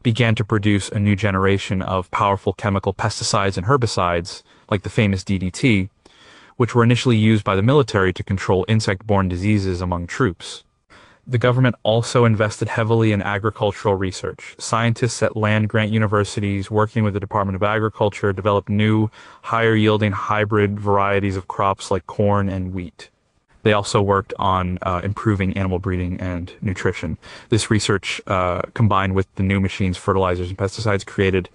began to produce a new generation of powerful chemical pesticides and herbicides, like the famous DDT, which were initially used by the military to control insect-borne diseases among troops. The government also invested heavily in agricultural research. Scientists at land-grant universities working with the Department of Agriculture developed new, higher-yielding hybrid varieties of crops like corn and wheat. They also worked on improving animal breeding and nutrition. This research, combined with the new machines, fertilizers, and pesticides, created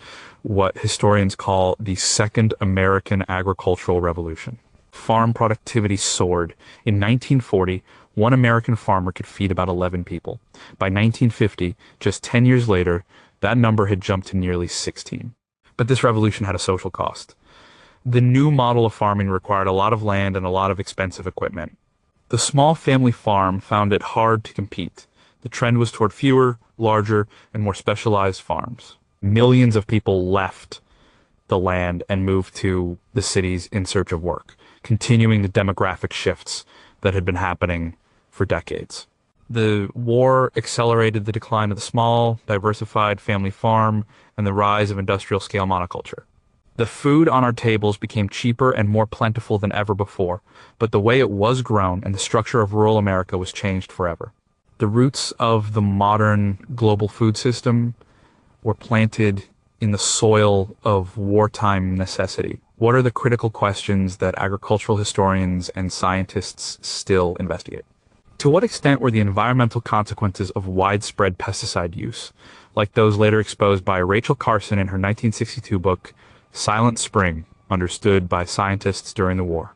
what historians call the Second American Agricultural Revolution. Farm productivity soared. In 1940, one American farmer could feed about 11 people. By 1950, just 10 years later, that number had jumped to nearly 16. But this revolution had a social cost. The new model of farming required a lot of land and a lot of expensive equipment. The small family farm found it hard to compete. The trend was toward fewer, larger, and more specialized farms. Millions of people left the land and moved to the cities in search of work, continuing the demographic shifts that had been happening for decades. The war accelerated the decline of the small, diversified family farm and the rise of industrial-scale monoculture. The food on our tables became cheaper and more plentiful than ever before, but the way it was grown and the structure of rural America was changed forever. The roots of the modern global food system were planted in the soil of wartime necessity. What are the critical questions that agricultural historians and scientists still investigate? To what extent were the environmental consequences of widespread pesticide use, like those later exposed by Rachel Carson in her 1962 book, Silent Spring, understood by scientists during the war?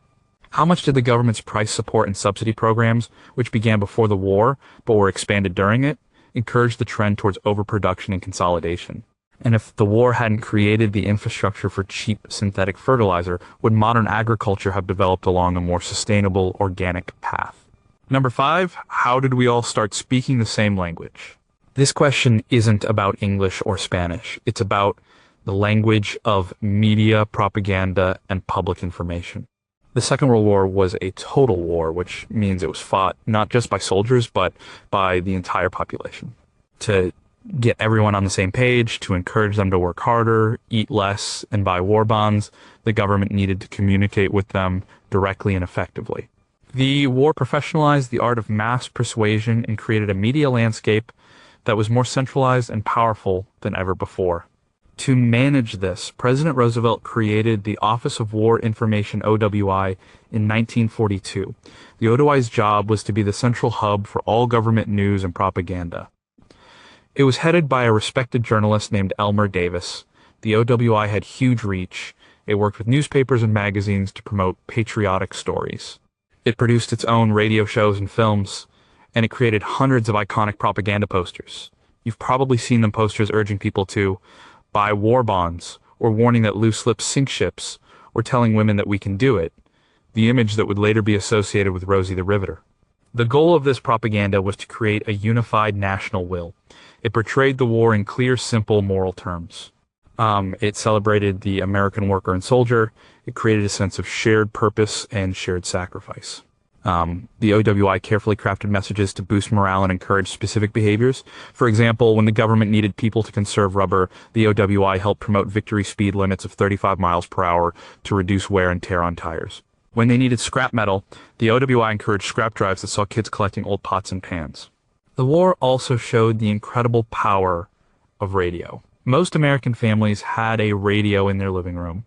How much did the government's price support and subsidy programs, which began before the war but were expanded during it, encourage the trend towards overproduction and consolidation? And if the war hadn't created the infrastructure for cheap synthetic fertilizer, would modern agriculture have developed along a more sustainable, organic path? Number 5, how did we all start speaking the same language? This question isn't about English or Spanish. It's about the language of media, propaganda, and public information. The Second World War was a total war, which means it was fought not just by soldiers, but by the entire population. To get everyone on the same page, to encourage them to work harder, eat less, and buy war bonds, the government needed to communicate with them directly and effectively. The war professionalized the art of mass persuasion and created a media landscape that was more centralized and powerful than ever before. To manage this, President Roosevelt created the Office of War Information OWI in 1942. The OWI's job was to be the central hub for all government news and propaganda. It was headed by a respected journalist named Elmer Davis. The OWI had huge reach. It worked with newspapers and magazines to promote patriotic stories. It produced its own radio shows and films, and it created hundreds of iconic propaganda posters. You've probably seen them, posters urging people to buy war bonds, or warning that loose lips sink ships, or telling women that we can do it, the image that would later be associated with Rosie the Riveter. The goal of this propaganda was to create a unified national will. It portrayed the war in clear, simple moral terms. It celebrated the American worker and soldier. It created a sense of shared purpose and shared sacrifice. The OWI carefully crafted messages to boost morale and encourage specific behaviors. For example, when the government needed people to conserve rubber, the OWI helped promote victory speed limits of 35 miles per hour to reduce wear and tear on tires. When they needed scrap metal, the OWI encouraged scrap drives that saw kids collecting old pots and pans. The war also showed the incredible power of radio. Most American families had a radio in their living room,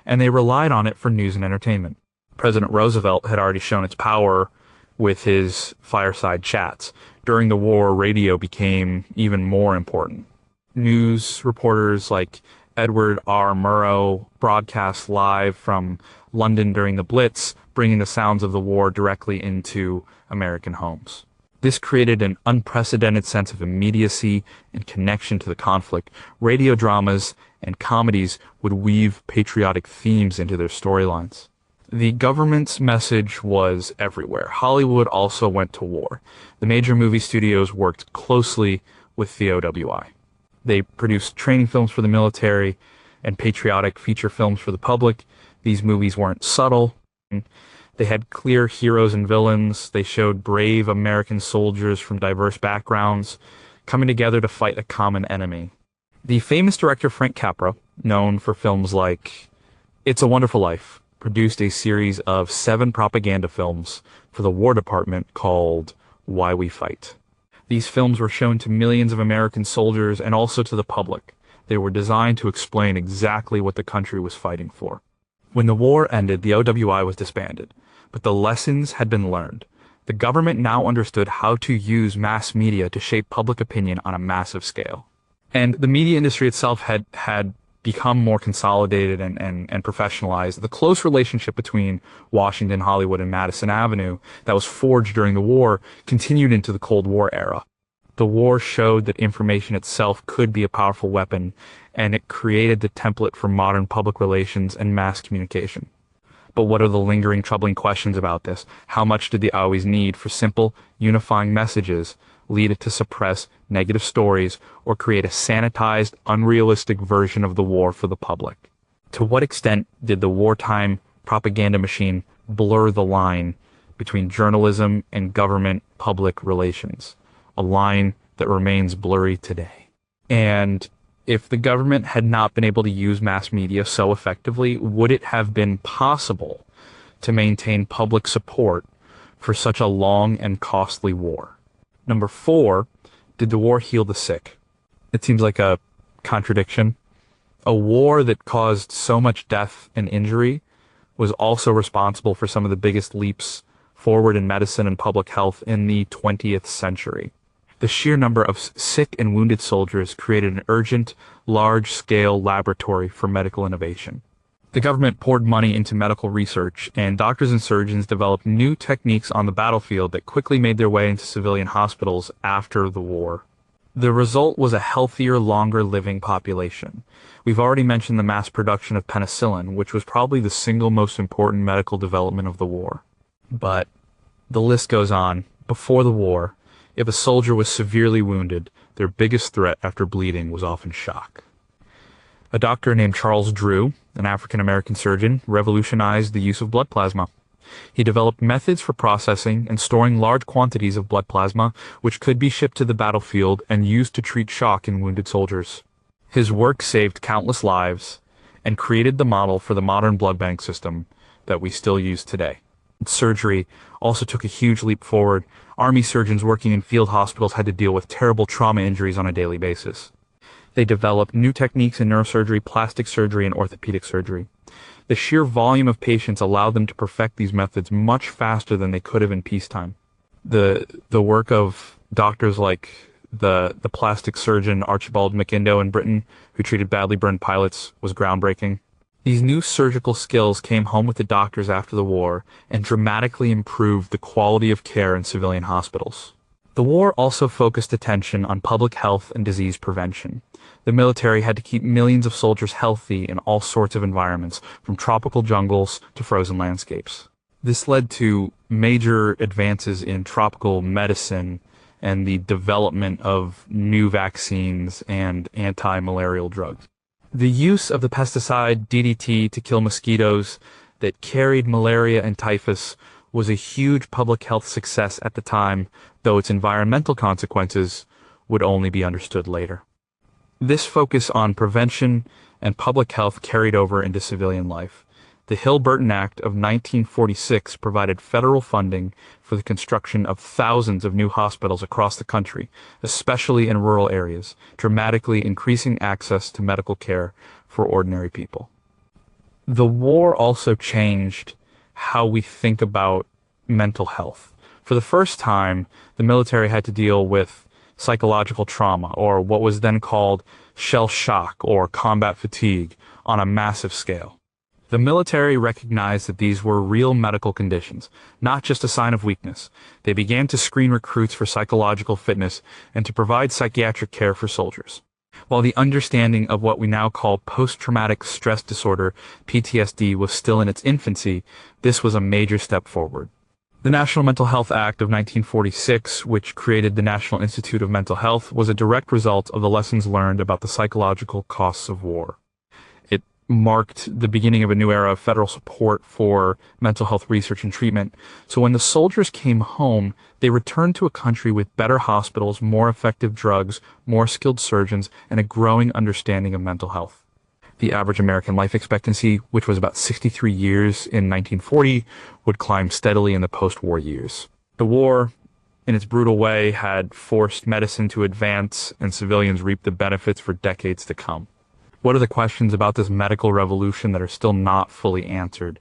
and they relied on it for news and entertainment. President Roosevelt had already shown its power with his fireside chats. During the war, radio became even more important. News reporters like Edward R. Murrow broadcast live from London during the Blitz, bringing the sounds of the war directly into American homes. This created an unprecedented sense of immediacy and connection to the conflict. Radio dramas and comedies would weave patriotic themes into their storylines. The government's message was everywhere. Hollywood also went to war. The major movie studios worked closely with the OWI. They produced training films for the military and patriotic feature films for the public. These movies weren't subtle. They had clear heroes and villains. They showed brave American soldiers from diverse backgrounds coming together to fight a common enemy. The famous director Frank Capra, known for films like It's a Wonderful Life, produced a series of 7 propaganda films for the War Department called Why We Fight. These films were shown to millions of American soldiers and also to the public. They were designed to explain exactly what the country was fighting for. When the war ended, the OWI was disbanded, but the lessons had been learned. The government now understood how to use mass media to shape public opinion on a massive scale. And the media industry itself had become more consolidated and professionalized. The close relationship between Washington, Hollywood, and Madison Avenue that was forged during the war continued into the Cold War era. The war showed that information itself could be a powerful weapon, and it created the template for modern public relations and mass communication. But what are the lingering, troubling questions about this? How much did the always need for simple, unifying messages lead it to suppress negative stories or create a sanitized, unrealistic version of the war for the public? To what extent did the wartime propaganda machine blur the line between journalism and government public relations? A line that remains blurry today. And If the government had not been able to use mass media so effectively, would it have been possible to maintain public support for such a long and costly war? Number 4, did the war heal the sick? It seems like a contradiction. A war that caused so much death and injury was also responsible for some of the biggest leaps forward in medicine and public health in the 20th century. The sheer number of sick and wounded soldiers created an urgent, large-scale laboratory for medical innovation. The government poured money into medical research, and doctors and surgeons developed new techniques on the battlefield that quickly made their way into civilian hospitals after the war. The result was a healthier, longer-living population. We've already mentioned the mass production of penicillin, which was probably the single most important medical development of the war. But the list goes on. Before the war, if a soldier was severely wounded, their biggest threat after bleeding was often shock. A doctor named Charles Drew, an African-American surgeon, revolutionized the use of blood plasma. He developed methods for processing and storing large quantities of blood plasma, which could be shipped to the battlefield and used to treat shock in wounded soldiers. His work saved countless lives and created the model for the modern blood bank system that we still use today. Surgery also took a huge leap forward. Army surgeons working in field hospitals had to deal with terrible trauma injuries on a daily basis. They developed new techniques in neurosurgery, plastic surgery, and orthopedic surgery. The sheer volume of patients allowed them to perfect these methods much faster than they could have in peacetime. The work of doctors like the plastic surgeon Archibald McIndoe in Britain, who treated badly burned pilots, was groundbreaking. These new surgical skills came home with the doctors after the war and dramatically improved the quality of care in civilian hospitals. The war also focused attention on public health and disease prevention. The military had to keep millions of soldiers healthy in all sorts of environments, from tropical jungles to frozen landscapes. This led to major advances in tropical medicine and the development of new vaccines and anti-malarial drugs. The use of the pesticide DDT to kill mosquitoes that carried malaria and typhus was a huge public health success at the time, though its environmental consequences would only be understood later. This focus on prevention and public health carried over into civilian life. The Hill-Burton Act of 1946 provided federal funding for the construction of thousands of new hospitals across the country, especially in rural areas, dramatically increasing access to medical care for ordinary people. The war also changed how we think about mental health. For the first time, the military had to deal with psychological trauma, or what was then called shell shock or combat fatigue, on a massive scale. The military recognized that these were real medical conditions, not just a sign of weakness. They began to screen recruits for psychological fitness and to provide psychiatric care for soldiers. While the understanding of what we now call post-traumatic stress disorder, PTSD, was still in its infancy, this was a major step forward. The National Mental Health Act of 1946, which created the National Institute of Mental Health, was a direct result of the lessons learned about the psychological costs of war. It marked the beginning of a new era of federal support for mental health research and treatment. So when the soldiers came home, they returned to a country with better hospitals, more effective drugs, more skilled surgeons, and a growing understanding of mental health. The average American life expectancy, which was about 63 years in 1940, would climb steadily in the post-war years. The war, in its brutal way, had forced medicine to advance, and civilians reaped the benefits for decades to come. What are the questions about this medical revolution that are still not fully answered?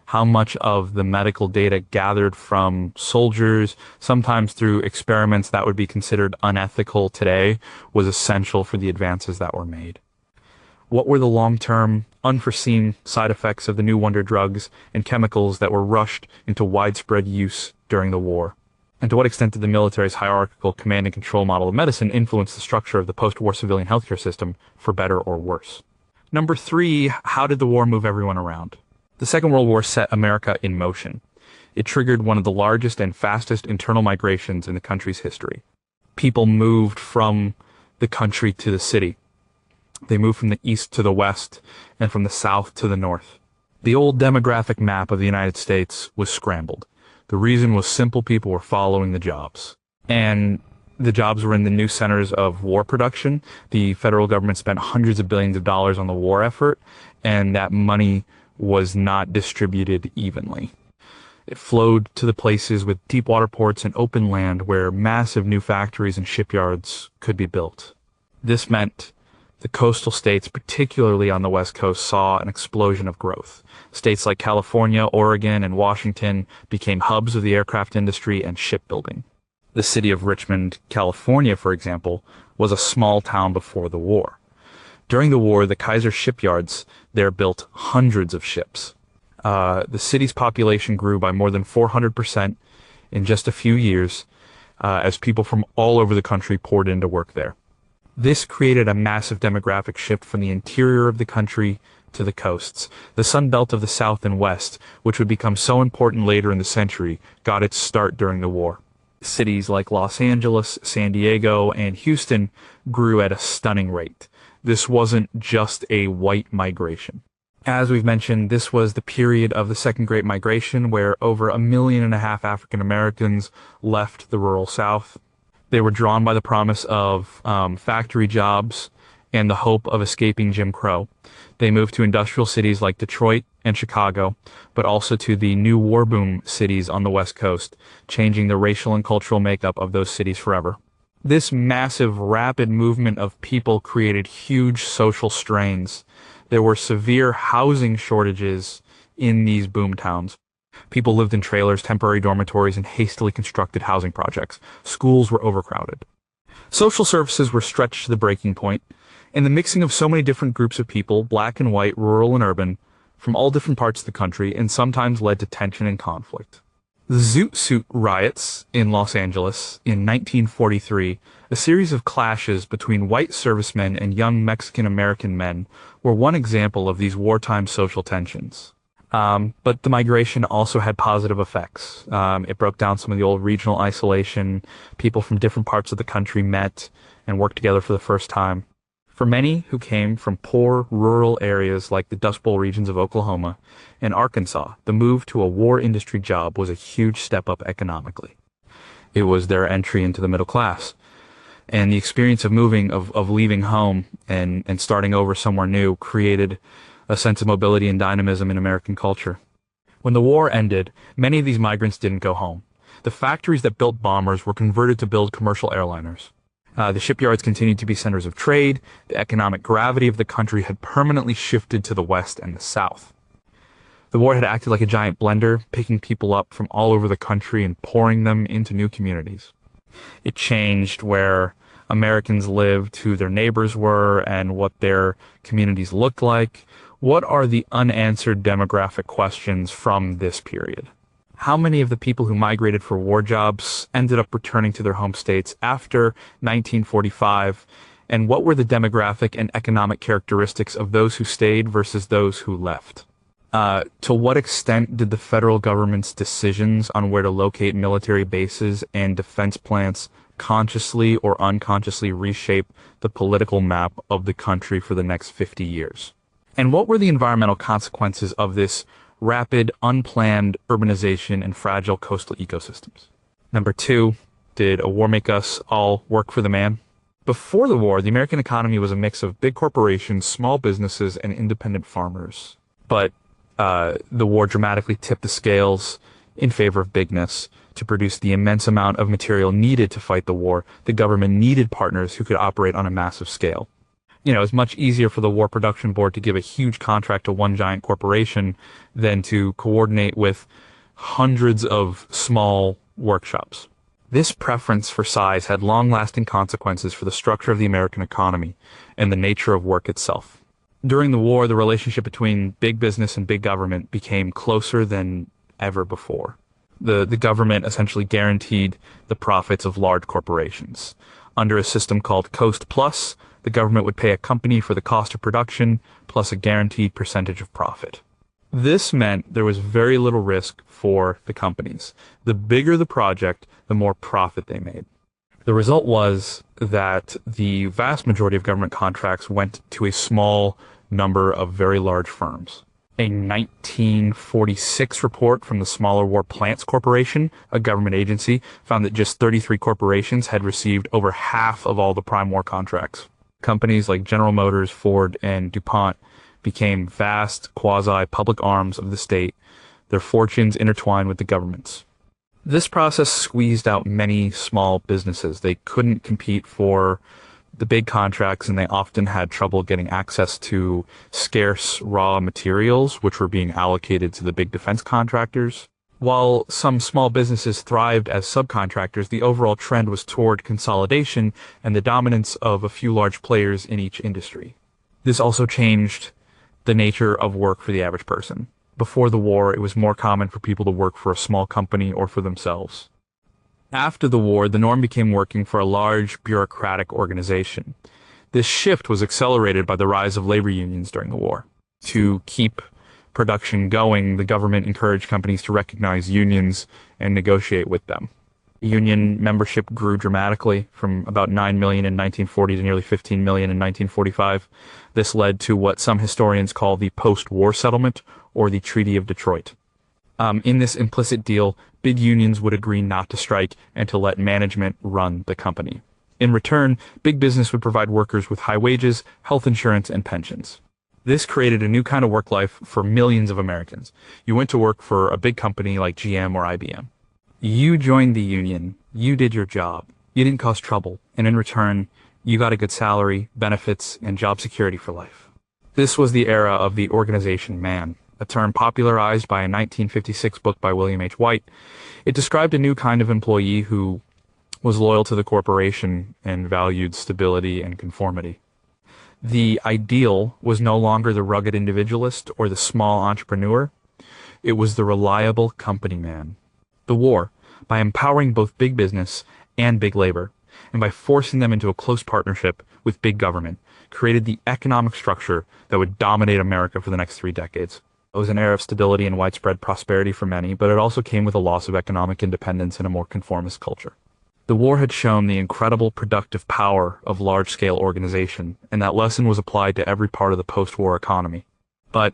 How much of the medical data gathered from soldiers, sometimes through experiments that would be considered unethical today, was essential for the advances that were made? What were the long-term, unforeseen side effects of the new wonder drugs and chemicals that were rushed into widespread use during the war? And to what extent did the military's hierarchical command and control model of medicine influence the structure of the post-war civilian healthcare system, for better or worse? Number 3, how did the war move everyone around? The Second World War set America in motion. It triggered one of the largest and fastest internal migrations in the country's history. People moved from the country to the city. They moved from the east to the west and from the south to the north. The old demographic map of the United States was scrambled. The reason was simple: people were following the jobs. And The jobs were in the new centers of war production. The federal government spent hundreds of billions of dollars on the war effort, and that money was not distributed evenly. It flowed to the places with deep water ports and open land where massive new factories and shipyards could be built. This meant the coastal states, particularly on the West Coast, saw an explosion of growth. States like California, Oregon, and Washington became hubs of the aircraft industry and shipbuilding. The city of Richmond, California, for example, was a small town before the war. During the war, the Kaiser shipyards there built hundreds of ships. The city's population grew by more than 400% in just a few years as people from all over the country poured in to work there. This created a massive demographic shift from the interior of the country to the coasts. The Sun Belt of the South and West, which would become so important later in the century, got its start during the war. Cities like Los Angeles, San Diego, and Houston grew at a stunning rate. This wasn't just a white migration. As we've mentioned, this was the period of the Second Great Migration where over 1.5 million African Americans left the rural South. They were drawn by the promise of factory jobs and the hope of escaping Jim Crow. They moved to industrial cities like Detroit and Chicago, but also to the new war boom cities on the West Coast, changing the racial and cultural makeup of those cities forever. This massive, rapid movement of people created huge social strains. There were severe housing shortages in these boom towns. People lived in trailers, temporary dormitories, and hastily constructed housing projects. Schools were overcrowded. Social services were stretched to the breaking point, and the mixing of so many different groups of people, black and white, rural and urban, from all different parts of the country, and sometimes led to tension and conflict. The Zoot Suit riots in Los Angeles in 1943, a series of clashes between white servicemen and young Mexican-American men, were one example of these wartime social tensions. But the migration also had positive effects. It broke down some of the old regional isolation. People from different parts of the country met and worked together for the first time. For many who came from poor rural areas like the Dust Bowl regions of Oklahoma and Arkansas, the move to a war industry job was a huge step up economically. It was their entry into the middle class. And the experience of moving, of leaving home and starting over somewhere new created a sense of mobility and dynamism in American culture. When the war ended, many of these migrants didn't go home. The factories that built bombers were converted to build commercial airliners. The shipyards continued to be centers of trade. The economic gravity of the country had permanently shifted to the West and the South. The war had acted like a giant blender, picking people up from all over the country and pouring them into new communities. It changed where Americans lived, who their neighbors were, and what their communities looked like. What are the unanswered demographic questions from this period? How many of the people who migrated for war jobs ended up returning to their home states after 1945? And what were the demographic and economic characteristics of those who stayed versus those who left? To what extent did the federal government's decisions on where to locate military bases and defense plants consciously or unconsciously reshape the political map of the country for the next 50 years? And what were the environmental consequences of this rapid, unplanned urbanization and fragile coastal ecosystems? Number 2, did a war make us all work for the man? Before the war, the American economy was a mix of big corporations, small businesses, and independent farmers. But the war dramatically tipped the scales in favor of bigness. To produce the immense amount of material needed to fight the war, the government needed partners who could operate on a massive scale. You know, it's much easier for the War Production Board to give a huge contract to one giant corporation than to coordinate with hundreds of small workshops. This preference for size had long-lasting consequences for the structure of the American economy and the nature of work itself. During the war, the relationship between big business and big government became closer than ever before. The government essentially guaranteed the profits of large corporations. Under a system called Cost Plus, the government would pay a company for the cost of production plus a guaranteed percentage of profit. This meant there was very little risk for the companies. The bigger the project, the more profit they made. The result was that the vast majority of government contracts went to a small number of very large firms. A 1946 report from the Smaller War Plants Corporation, a government agency, found that just 33 corporations had received over half of all the prime war contracts. Companies like General Motors, Ford, and DuPont became vast quasi-public arms of the state, their fortunes intertwined with the government's. This process squeezed out many small businesses. They couldn't compete for the big contracts, and they often had trouble getting access to scarce raw materials, which were being allocated to the big defense contractors. While some small businesses thrived as subcontractors, the overall trend was toward consolidation and the dominance of a few large players in each industry. This also changed the nature of work for the average person. Before the war, it was more common for people to work for a small company or for themselves. After the war, the norm became working for a large bureaucratic organization. This shift was accelerated by the rise of labor unions during the war. To keep production going, the government encouraged companies to recognize unions and negotiate with them. Union membership grew dramatically from about 9 million in 1940 to nearly 15 million in 1945. This led to what some historians call the post-war settlement, or the Treaty of Detroit. In this implicit deal, big unions would agree not to strike and to let management run the company. In return, big business would provide workers with high wages, health insurance, and pensions. This created a new kind of work life for millions of Americans. You went to work for a big company like GM or IBM. You joined the union, you did your job, you didn't cause trouble, and in return, you got a good salary, benefits, and job security for life. This was the era of the organization man, a term popularized by a 1956 book by William H. White. It described a new kind of employee who was loyal to the corporation and valued stability and conformity. The ideal was no longer the rugged individualist or the small entrepreneur. It was the reliable company man. The war, by empowering both big business and big labor, and by forcing them into a close partnership with big government, created the economic structure that would dominate America for the next 3 decades. It was an era of stability and widespread prosperity for many, but it also came with a loss of economic independence and a more conformist culture. The war had shown the incredible productive power of large-scale organization, and that lesson was applied to every part of the post-war economy. But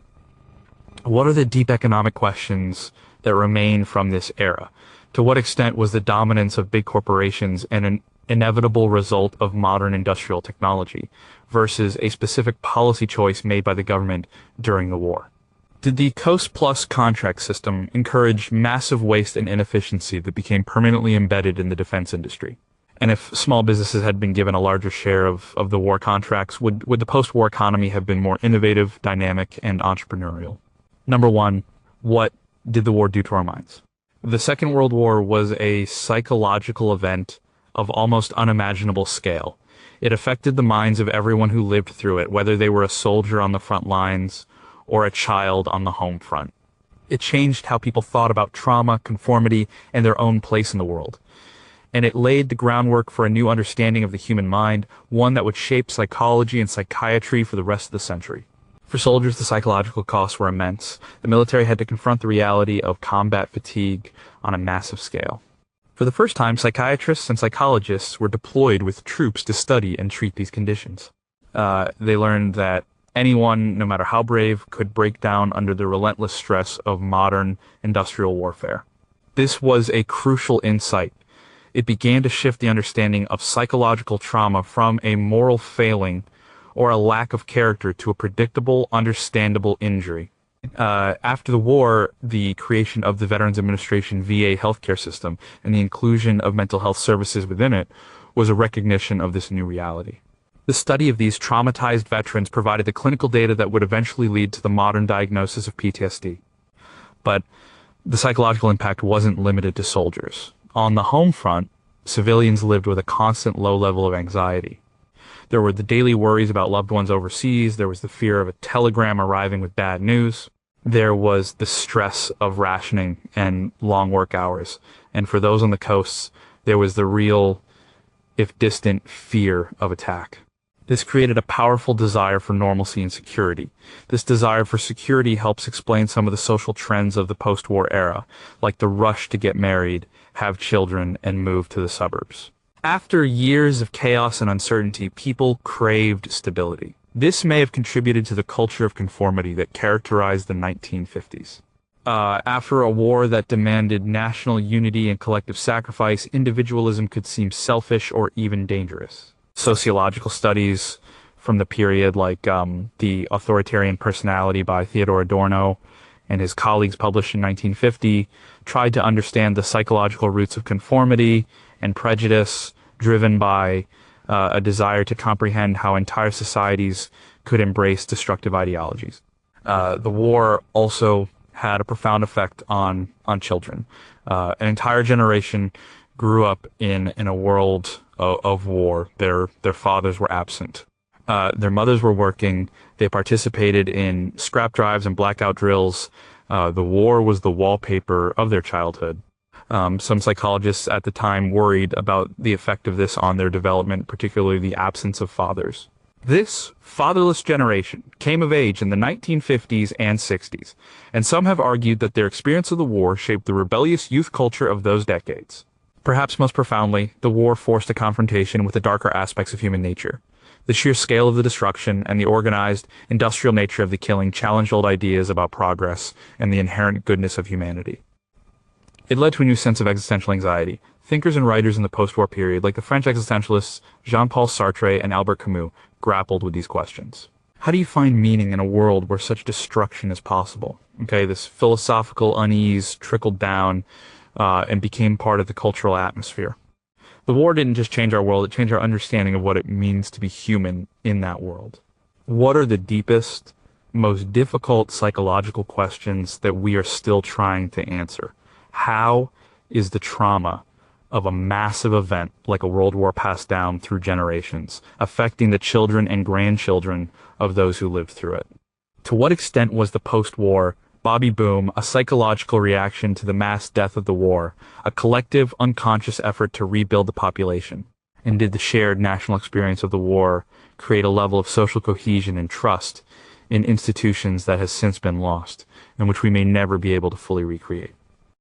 what are the deep economic questions that remain from this era? To what extent was the dominance of big corporations an inevitable result of modern industrial technology versus a specific policy choice made by the government during the war? Did the cost-plus contract system encourage massive waste and inefficiency that became permanently embedded in the defense industry? And if small businesses had been given a larger share of the war contracts, would the post-war economy have been more innovative, dynamic, and entrepreneurial? Number one, what did the war do to our minds? The Second World War was a psychological event of almost unimaginable scale. It affected the minds of everyone who lived through it, whether they were a soldier on the front lines or a child on the home front. It changed how people thought about trauma, conformity, and their own place in the world. And it laid the groundwork for a new understanding of the human mind, one that would shape psychology and psychiatry for the rest of the century. For soldiers, the psychological costs were immense. The military had to confront the reality of combat fatigue on a massive scale. For the first time, psychiatrists and psychologists were deployed with troops to study and treat these conditions. They learned that anyone, no matter how brave, could break down under the relentless stress of modern industrial warfare. This was a crucial insight. It began to shift the understanding of psychological trauma from a moral failing or a lack of character to a predictable, understandable injury. After the war, the creation of the Veterans Administration VA healthcare system and the inclusion of mental health services within it was a recognition of this new reality. The study of these traumatized veterans provided the clinical data that would eventually lead to the modern diagnosis of PTSD. But the psychological impact wasn't limited to soldiers. On the home front, civilians lived with a constant low level of anxiety. There were the daily worries about loved ones overseas. There was the fear of a telegram arriving with bad news. There was the stress of rationing and long work hours. And for those on the coasts, there was the real, if distant, fear of attack. This created a powerful desire for normalcy and security. This desire for security helps explain some of the social trends of the post-war era, like the rush to get married, have children, and move to the suburbs. After years of chaos and uncertainty, people craved stability. This may have contributed to the culture of conformity that characterized the 1950s. After a war that demanded national unity and collective sacrifice, individualism could seem selfish or even dangerous. Sociological studies from the period, like The Authoritarian Personality by Theodore Adorno and his colleagues, published in 1950, tried to understand the psychological roots of conformity and prejudice driven by a desire to comprehend how entire societies could embrace destructive ideologies. The war also had a profound effect on children. An entire generation grew up in a world of war. Their fathers were absent. Their mothers were working. They participated in scrap drives and blackout drills. The war was the wallpaper of their childhood. Some psychologists at the time worried about the effect of this on their development, particularly the absence of fathers. This fatherless generation came of age in the 1950s and 60s, and some have argued that their experience of the war shaped the rebellious youth culture of those decades. Perhaps most profoundly, the war forced a confrontation with the darker aspects of human nature. The sheer scale of the destruction and the organized, industrial nature of the killing challenged old ideas about progress and the inherent goodness of humanity. It led to a new sense of existential anxiety. Thinkers and writers in the post-war period, like the French existentialists Jean-Paul Sartre and Albert Camus, grappled with these questions. How do you find meaning in a world where such destruction is possible? Okay, this philosophical unease trickled down and became part of the cultural atmosphere. The war didn't just change our world, it changed our understanding of what it means to be human in that world. What are the deepest, most difficult psychological questions that we are still trying to answer? How is the trauma of a massive event like a world war passed down through generations, affecting the children and grandchildren of those who lived through it? To what extent was the post-war Bobby Boom a psychological reaction to the mass death of the war, a collective, unconscious effort to rebuild the population? And did the shared national experience of the war create a level of social cohesion and trust in institutions that has since been lost, and which we may never be able to fully recreate?